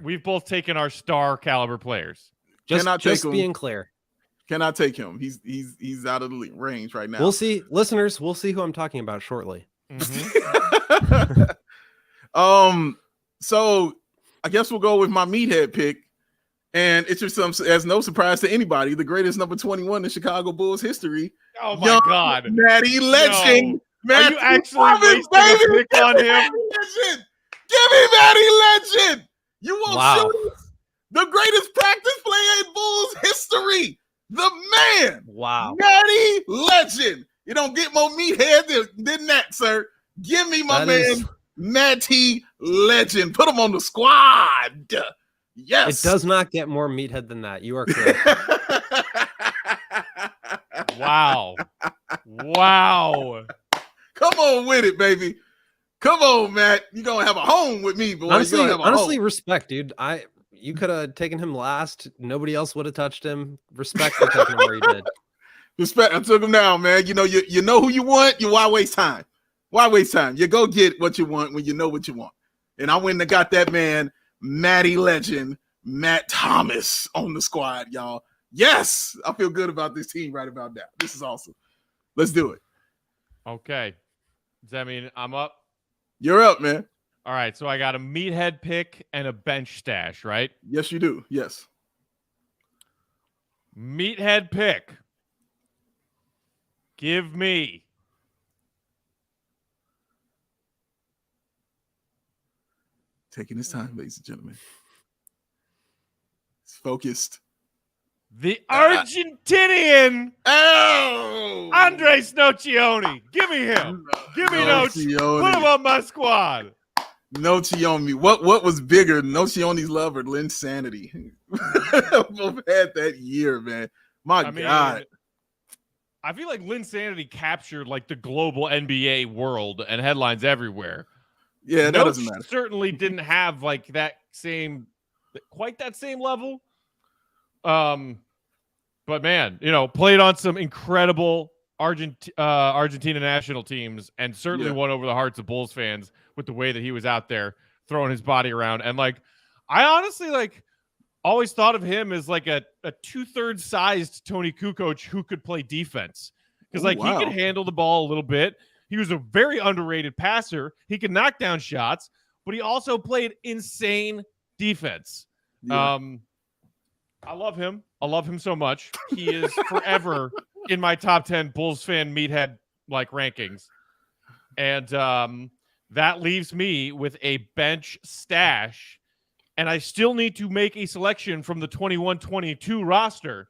We've both taken our star caliber players. Just being clear. Cannot take him. He's out of the range right now. We'll see, listeners. We'll see who I'm talking about shortly. Mm-hmm. So I guess we'll go with my meathead pick, and it's just as no surprise to anybody, the greatest number 21 in Chicago Bulls history. Oh my God, Matty Legend! No. Are you actually wasting a pick on him? Legend. Give me Matty Legend! You won't shoot us. The greatest practice player in Bulls history. The man. Wow. Matty Legend. You don't get more meathead than that, sir. Give me my man. Matty Legend. Put him on the squad. Yes. It does not get more meathead than that. You are correct. Wow. Come on with it, baby. Come on, Matt. You're going to have a home with me, boy. Honestly, respect, dude. You could have taken him last. Nobody else would have touched him. Respect for taking him where you did. Respect. I took him down, man. You know who you want. Why waste time? Why waste time? You go get what you want when you know what you want. And I went and got that man, Matty Legend, Matt Thomas on the squad, y'all. Yes, I feel good about this team right about now. This is awesome. Let's do it. Okay. Does that mean I'm up? You're up, man. All right. So I got a meathead pick and a bench stash, right? Yes, you do. Yes. Meathead pick. Give me taking his time, ladies and gentlemen. He's focused. The Argentinian Andres Nocioni. Give me him. Give me Nocioni. Put him on my squad. Nocioni. What was bigger, Nocioni's love or Linsanity? Both had that year, man. My God. I feel like Linsanity captured like the global NBA world and headlines everywhere. Yeah, that doesn't matter. Certainly didn't have like quite that same level. But man, played on some incredible Argentina national teams and certainly won over the hearts of Bulls fans with the way that he was out there throwing his body around. And like, I honestly always thought of him as like a 2/3 sized Tony Kukoc who could play defense because he could handle the ball a little bit. He was a very underrated passer. He could knock down shots, but he also played insane defense. Yeah. I love him. I love him so much. He is forever in my top 10 Bulls fan meathead rankings. And that leaves me with a bench stash. And I still need to make a selection from the 21-22 roster.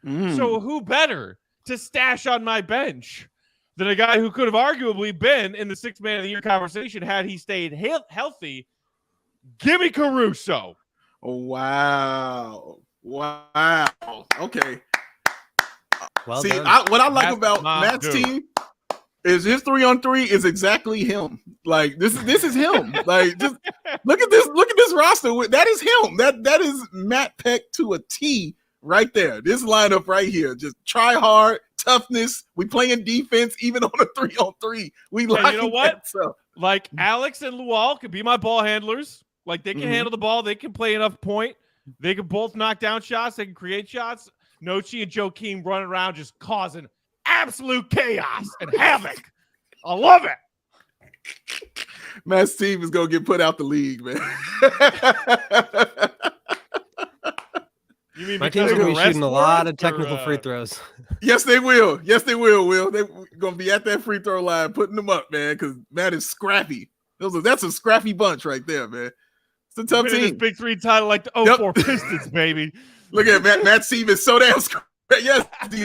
So who better to stash on my bench than a guy who could have arguably been in the 6th man of the year conversation had he stayed healthy? Give me Caruso. Oh, wow. Okay. Well, see, what I like about Matt's team is his 3-on-3 is exactly him. Like this is him. Like just look at this roster. That is him. That is Matt Peck to a T right there. This lineup right here. Just try hard, toughness. We playing defense even on a 3-on-3. We like you know what? Like Alex and Luol could be my ball handlers. Like they can handle the ball. They can play enough point. They can both knock down shots. They can create shots. Nochi and Joakim running around just causing absolute chaos and havoc. I love it. Matt's team is going to get put out the league, man. You mean my team's going to be shooting a lot of technical free throws. Yes, they will. Yes, they will, Will. They're going to be at that free throw line putting them up, man, because Matt is scrappy. That's a scrappy bunch right there, man. It's a tough team. This Big 3 title like the 04 Pistons, baby. Look at Matt's team is so damn scrappy. Yes, give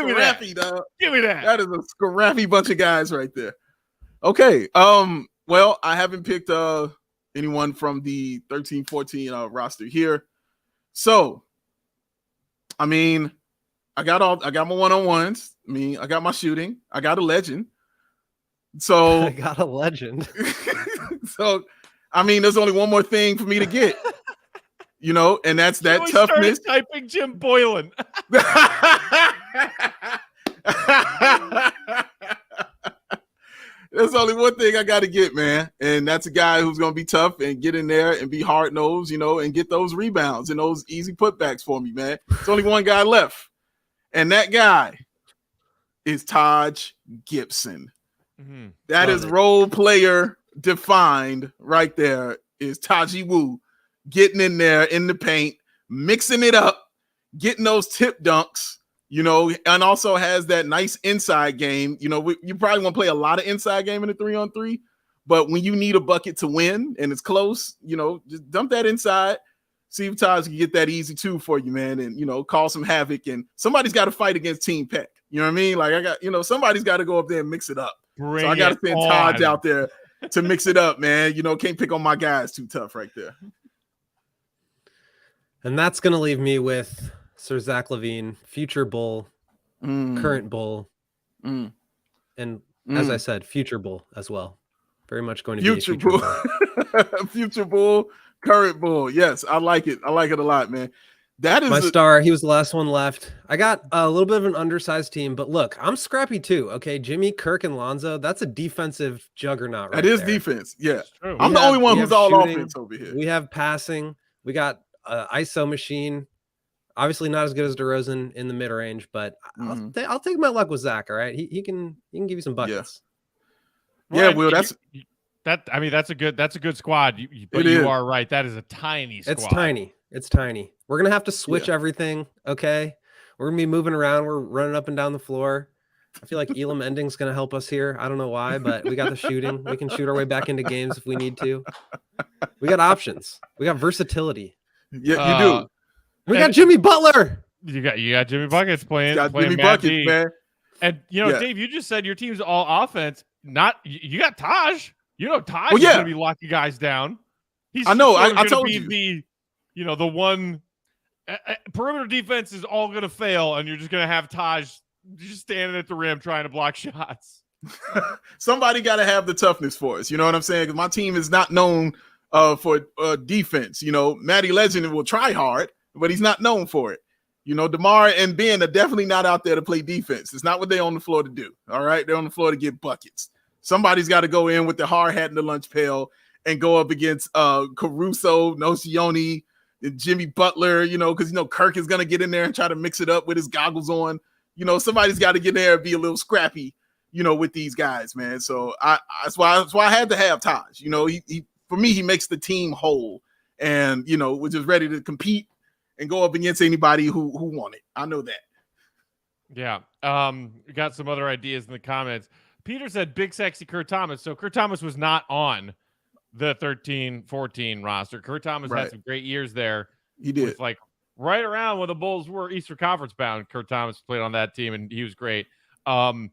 me scrappy, that. Dog. Give me that. That is a scrappy bunch of guys right there. Okay. Well, I haven't picked anyone from the 13-14 roster here. So, I mean, I got my one-on-ones. I mean, I got my shooting. I got a legend. So I got a legend. So, I mean, there's only one more thing for me to get, and that's that Joey toughness. Typing Jim Boylan. There's only one thing I got to get, man, and that's a guy who's going to be tough and get in there and be hard-nosed, and get those rebounds and those easy putbacks for me, man. There's only one guy left, and that guy is Taj Gibson. Mm-hmm. That is role player defined right there. Is Taji Wu getting in there in the paint, mixing it up, getting those tip dunks, and also has that nice inside game. You probably want to play a lot of inside game in a 3-on-3, but when you need a bucket to win and it's close, just dump that inside. See if Taj can get that easy two for you, man, and cause some havoc. And somebody's got to fight against Team Peck. You know what I mean? Like I got, somebody's got to go up there and mix it up. So I got to send Taj out there to mix it up, man. Can't pick on my guys too tough right there. And that's going to leave me with Sir Zach LaVine, future Bull, current Bull, and as I said, future Bull as well. Very much going to be a future Bull. Future Bull, current Bull. Yes, I like it. I like it a lot, man. That is my star. He was the last one left. I got a little bit of an undersized team, but look, I'm scrappy too. Okay, Jimmy, Kirk, and Lonzo. That's a defensive juggernaut. Right, that is defense. Yeah, I'm the only one who's all shooting, offense over here. We have passing. We got ISO machine. Obviously not as good as DeRozan in the mid range, but I'll take my luck with Zach. All right, he can give you some buckets. Yeah, Will. That's a good squad. You are right. That is a tiny squad. It's tiny. We're going to have to switch everything, okay? We're going to be moving around. We're running up and down the floor. I feel like Elam Ending's going to help us here. I don't know why, but we got the shooting. We can shoot our way back into games if we need to. We got options. We got versatility. Yeah, you do. We got Jimmy Butler. You got Jimmy Buckets playing. Jimmy Buckets, man. And, Dave, you just said your team's all offense. You got Taj. Taj is going to be locking guys down. I know. I told you. The one perimeter defense is all going to fail, and you're just going to have Taj just standing at the rim trying to block shots. Somebody got to have the toughness for us. You know what I'm saying? Because my team is not known for defense. Matty Legend will try hard, but he's not known for it. DeMar and Ben are definitely not out there to play defense. It's not what they're on the floor to do. All right? They're on the floor to get buckets. Somebody's got to go in with the hard hat and the lunch pail and go up against Caruso, Nocioni, and Jimmy Butler, because Kirk is gonna get in there and try to mix it up with his goggles on. Somebody's got to get in there and be a little scrappy, with these guys, man. So that's why I had to have Taj. He for me, he makes the team whole, and we're just ready to compete and go up against anybody who want it. I know that. Yeah. We got some other ideas in the comments. Peter said big sexy Kurt Thomas. So Kurt Thomas was not on the 13-14 roster. Kurt Thomas had some great years there. He did. Like right around when the Bulls were Eastern Conference bound. Kurt Thomas played on that team, and he was great. Colin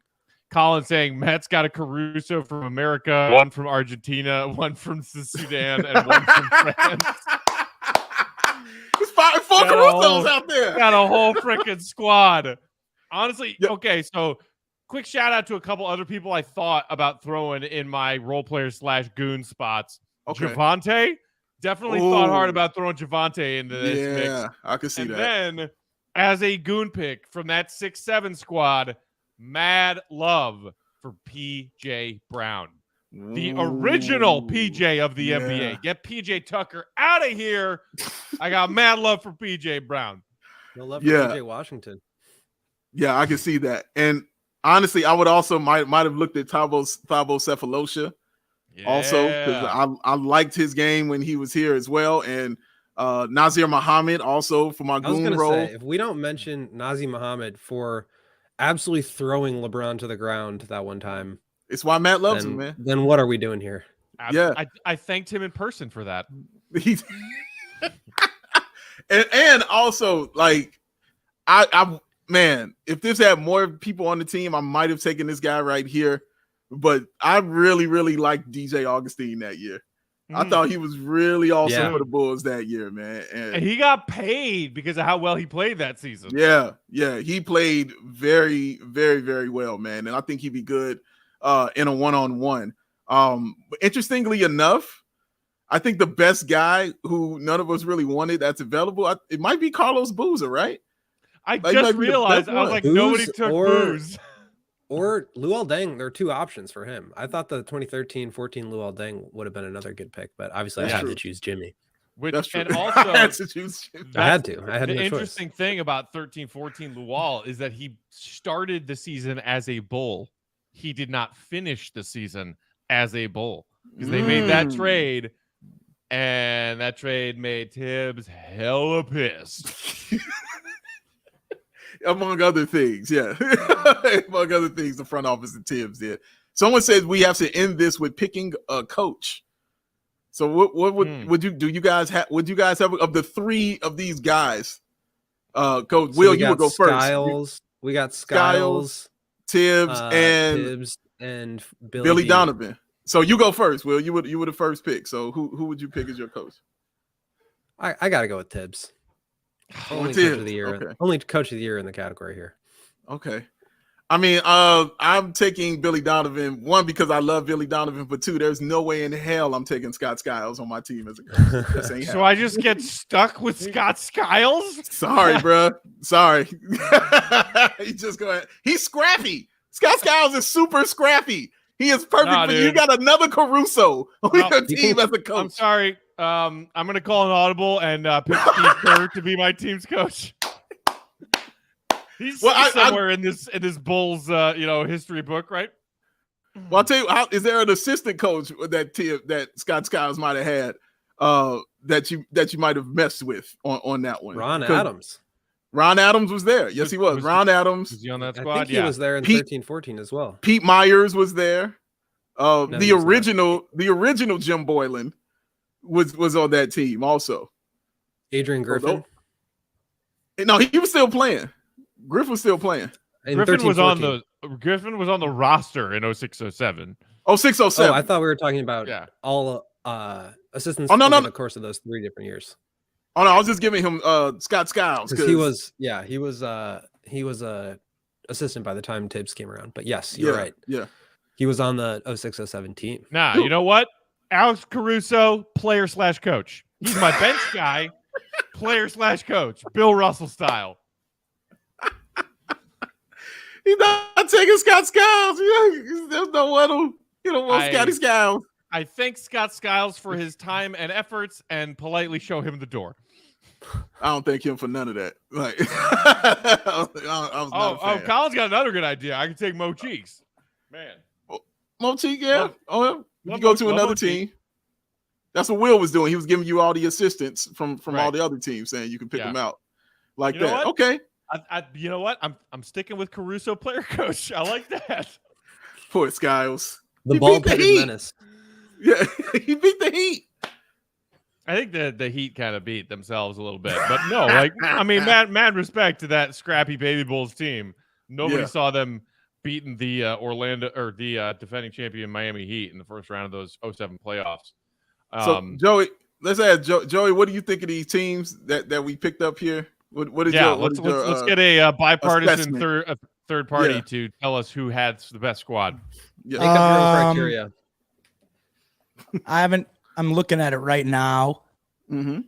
saying Matt's got a Caruso from America, one from Argentina, one from Sudan, and one from France. There's 4 Carusos out there. Got a whole freaking squad. Honestly, okay, so quick shout out to a couple other people I thought about throwing in my role player / goon spots. Okay. Javante, definitely thought hard about throwing Javante into this mix. Yeah, I could see that. And then as a goon pick from that 6-7 squad, mad love for PJ Brown. The original PJ of the NBA. Get PJ Tucker out of here. I got mad love for PJ Brown. No love for PJ Washington. Yeah, I can see that. And honestly, I would also might have looked at Thabo Cephalosha also, because I liked his game when he was here as well. And Nazir Muhammad also for my goon role. Say, if we don't mention Nazir Muhammad for absolutely throwing LeBron to the ground that one time, it's why Matt loves him, man. Then what are we doing here? I thanked him in person for that. and also, like, I man, if this had more people on the team, I might have taken this guy right here. but I really, really liked DJ Augustine that year. I thought he was really awesome for the Bulls that year, man. And he got paid because of how well he played that season. Yeah. He played very, very, very well, man. And I think he'd be good in a one-on-one. Interestingly enough, I think the best guy who none of us really wanted that's available, it might be Carlos Boozer, right? I just realized, I was like, nobody took Booze. Or Luol Deng. There are two options for him. I thought the 2013-14 Luol Deng would have been another good pick, but obviously I had to choose Jimmy. And also, I had to. I had the no interesting choice. thing about 13-14 Luol is that he started the season as a Bull. He did not finish the season as a Bull because they made that trade, and that trade made Tibbs hella pissed. Among other things, yeah. Among other things, the front office and Tibbs did. Someone says we have to end this with picking a coach. So what would you guys have of the three of these guys? Coach So Will, you would go Skiles, first. We got Skiles, Tibbs, and Billy Donovan. So you go first, Will. You were the first pick. So who would you pick as your coach? I gotta go with Tibbs. Only coach of the year. Okay. Only coach of the year in the category here. Okay. I mean, I'm taking Billy Donovan, one, because I love Billy Donovan, but two, there's no way in hell I'm taking Scott Skiles on my team as a coach. So I just get stuck with Scott Skiles? Sorry, bro. Sorry. He's scrappy. Scott Skiles is super scrappy. He is perfect for you. You got another Caruso on your team as a coach. I'm sorry. I'm going to call an audible and pick Steve Kerr to be my team's coach. He's somewhere in this Bulls history book, right? Well, I'll tell you, is there an assistant coach that Scott Skiles might have had that you might have messed with on that one? Ron Adams. Ron Adams was there. Yes, he was. Ron Adams. Was he on that squad? I think he was there in 13-14 as well. Pete Myers was there. The original Jim Boylan was on that team also. Adrian Griffin. No, he was still playing. Griffin was still playing. Griffin was on the roster in 06-07. 06-07. Oh, I thought we were talking about all assistants over the course of those 3 different years. Oh no, I was just giving him Scott Skiles because he was a assistant by the time Tibbs came around. But yes, you're right. Yeah, he was on the 06-07 team. Nah, you know what? Alex Caruso, player/coach. He's my bench guy, player/coach, Bill Russell style. He's not taking Scott Skiles. There's no one who want Scotty Skiles. I thank Scott Skiles for his time and efforts and politely show him the door. I don't thank him for none of that. Like, Colin's got another good idea. I can take Mo Cheeks. Man. Mo Cheeks, yeah. You go to another team. That's what Will was doing. He was giving you all the assistants from all the other teams, saying you can pick them out like that. Okay. You know what? I'm sticking with Caruso player coach. I like that. Poor Skiles. The ball-headed menace. Yeah, he beat the Heat. I think the Heat kind of beat themselves a little bit, but no, mad respect to that scrappy Baby Bulls team. Nobody saw them beating the the defending champion Miami Heat in the first round of those 07 playoffs. So Joey, let's ask Joey, what do you think of these teams that we picked up here? What is let's get a bipartisan third party to tell us who had the best squad. Yeah. Make up your own criteria. I'm looking at it right now. Mm-hmm.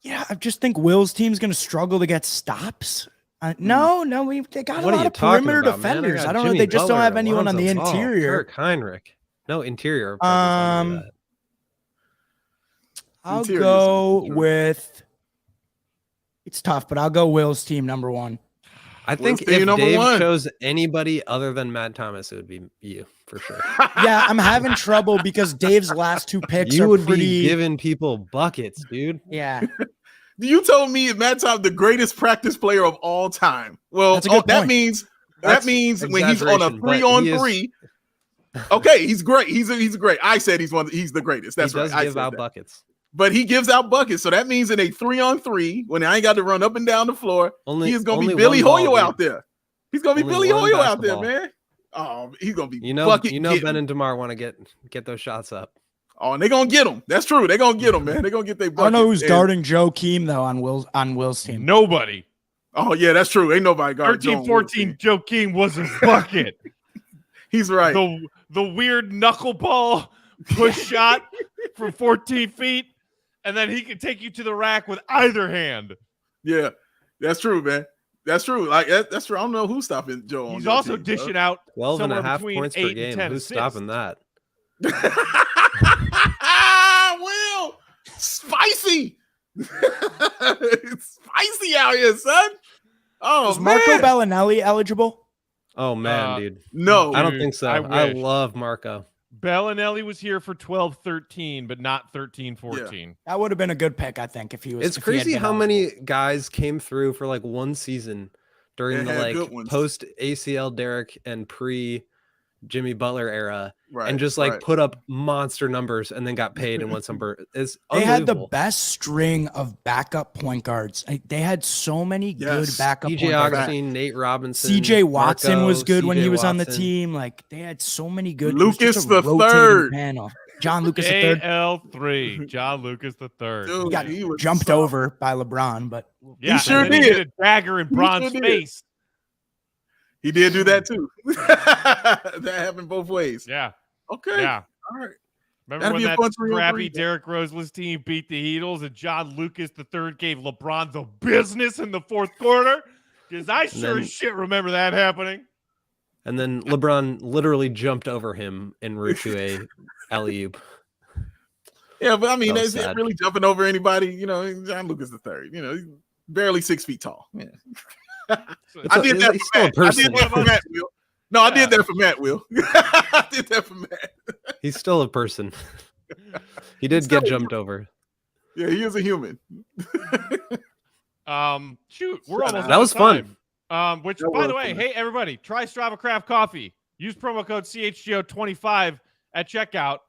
Yeah, I just think Will's team's going to struggle to get stops. They got a lot of perimeter defenders. I don't know. They just don't have anyone on the interior. Kirk Heinrich. No interior. I'll go with. It's tough, but I'll go Will's team number 1. I think if Dave chose anybody other than Matt Thomas, it would be you for sure. Yeah, I'm having trouble because Dave's last 2 picks you would be giving people buckets, dude. Yeah. You told me Matt Thomas the greatest practice player of all time. Well, that means when he's on a 3-on-3. Okay, he's great. He's great. I said he's the greatest. That's right. He does give out buckets. But he gives out buckets. So that means in a 3-on-3, when I ain't got to run up and down the floor, he is going to be Billy Hoyle out there. He's going to be Billy Hoyle out there, man. Oh, he's gonna be. Ben and DeMar want to get those shots up. Oh, and they're gonna get them. That's true. They're gonna get them, man. They're gonna get their buckets. I don't know who's guarding Joe Keem though on Will's team. Nobody. Oh yeah, that's true. Ain't nobody guarding 13-14. Joe Keem was a bucket. He's right. The weird knuckleball push shot from 14 feet, and then he can take you to the rack with either hand. Yeah, that's true, man. That's true. Like that's true. I don't know who's stopping Joe. He's also dishing out 12.5 points per game. Who's stopping that? Will, spicy. It's spicy out here, son. Oh, is Marco Bellinelli eligible? Oh man, dude. No, I don't think so. I love Marco. Bellinelli was here for 12-13, but not 13-14. Yeah. That would have been a good pick, I think, if he was. It's crazy how many guys came through for like one season during the like post ACL Derek and pre Jimmy Butler era, and just like put up monster numbers and then got paid and went somewhere. They had the best string of backup point guards. They had so many good backup point guards. Augustine, Nate Robinson, CJ Watson Marco, was good when he was Watson. On the team. Like they had so many good. Lucas the third. John Lucas the third. AL3. John Lucas the third. He got jumped over by LeBron, but he sure did. He did a dagger in Bron's face. He did do that too. That happened both ways. Yeah. Okay. Yeah. All right. Remember when that scrappy Derrick Roseless team beat the Heatles and John Lucas III gave LeBron the business in the fourth quarter? Because I sure as shit remember that happening. And then LeBron literally jumped over him en route to a alley-oop. Yeah, but I mean, is it really jumping over anybody? You know, John Lucas III. You know, he's barely 6 feet tall. Yeah. I did that for Matt. Will. No, I did that for Matt. Will. I did that for Matt. He's still a person. He did get jumped over. Yeah, he is a human. Shoot, we're almost. That was fun. Which, by the way, hey everybody, try Strava Craft Coffee. Use promo code CHGO25 at checkout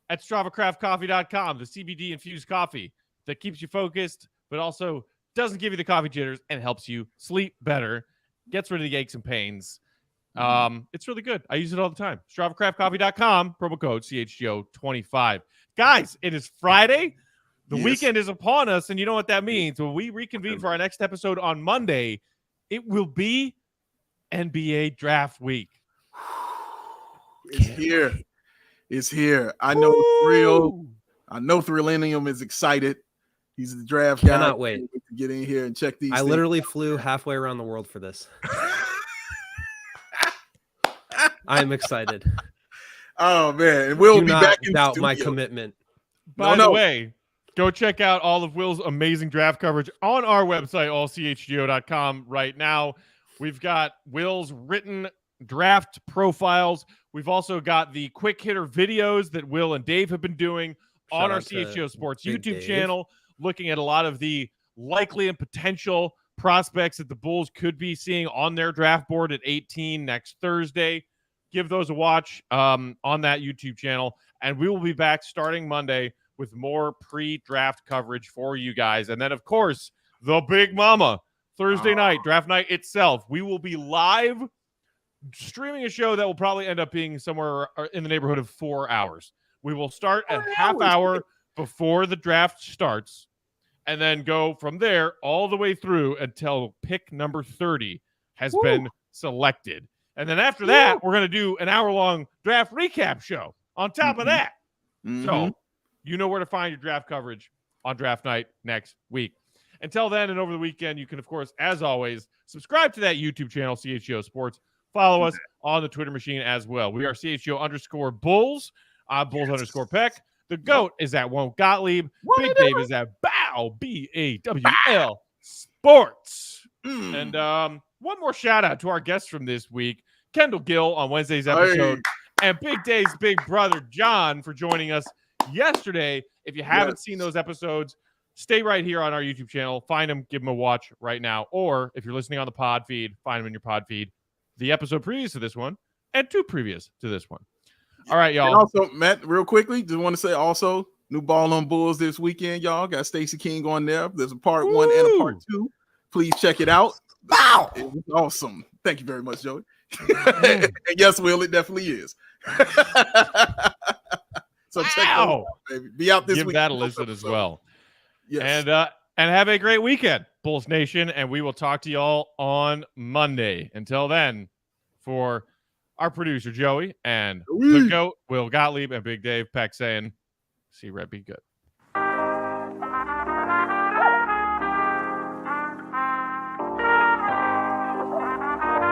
at StravaCraftCoffee.com. The CBD infused coffee that keeps you focused, but also doesn't give you the coffee jitters and helps you sleep better. Gets rid of the aches and pains. It's really good. I use it all the time. StravaCraftCoffee.com, promo code CHGO25. Guys, it is Friday. The weekend is upon us, and you know what that means. When we reconvene for our next episode on Monday, it will be NBA Draft Week. It's here. It's here. I know Thrill. I know Thrillennium is excited. He's the draft guy. Cannot wait to get in here and check these. I literally flew halfway around the world for this. I'm excited. Oh man, we'll be back in doubt my commitment. By the way, go check out all of Will's amazing draft coverage on our website, allchgo.com right now. We've got Will's written draft profiles. We've also got the quick hitter videos that Will and Dave have been doing on our CHGO Sports YouTube channel, looking at a lot of the likely and potential prospects that the Bulls could be seeing on their draft board at 18 next Thursday. Give those a watch on that YouTube channel. And we will be back starting Monday with more pre-draft coverage for you guys. And then, of course, the Big Mama, Thursday night, draft night itself. We will be live streaming a show that will probably end up being somewhere in the neighborhood of 4 hours. We will start a half hour before the draft starts and then go from there all the way through until pick number 30 has been selected. And then after that, we're going to do an hour-long draft recap show on top of that. So you know where to find your draft coverage on draft night next week. Until then and over the weekend, you can, of course, as always, subscribe to that YouTube channel, CHGO Sports. Follow us on the Twitter machine as well. We are CHGO_Bulls. I'm Bulls_Peck. The GOAT is at Won't Gottlieb. Big Dave is at Bow, B-A-W-L Sports. And one more shout out to our guests from this week, Kendall Gill on Wednesday's episode, and Big Dave's big brother, John, for joining us yesterday. If you haven't seen those episodes, stay right here on our YouTube channel. Find them, give them a watch right now. Or if you're listening on the pod feed, find them in your pod feed. The episode previous to this one and 2 previous to this one. All right, y'all. And also, Matt, real quickly, just want to say also, new Ball on Bulls this weekend, y'all. Got Stacey King on there. There's a part 1 and a part 2. Please check it out. Wow. It was awesome. Thank you very much, Joey. And yes, Will, it definitely is. So check those out, baby. Be out this Give week. that a listen as well. Yes. And have a great weekend, Bulls Nation, and we will talk to y'all on Monday. Until then, for our producer Joey and the GOAT, Will Gottlieb, and Big Dave Peck saying, see Red be good.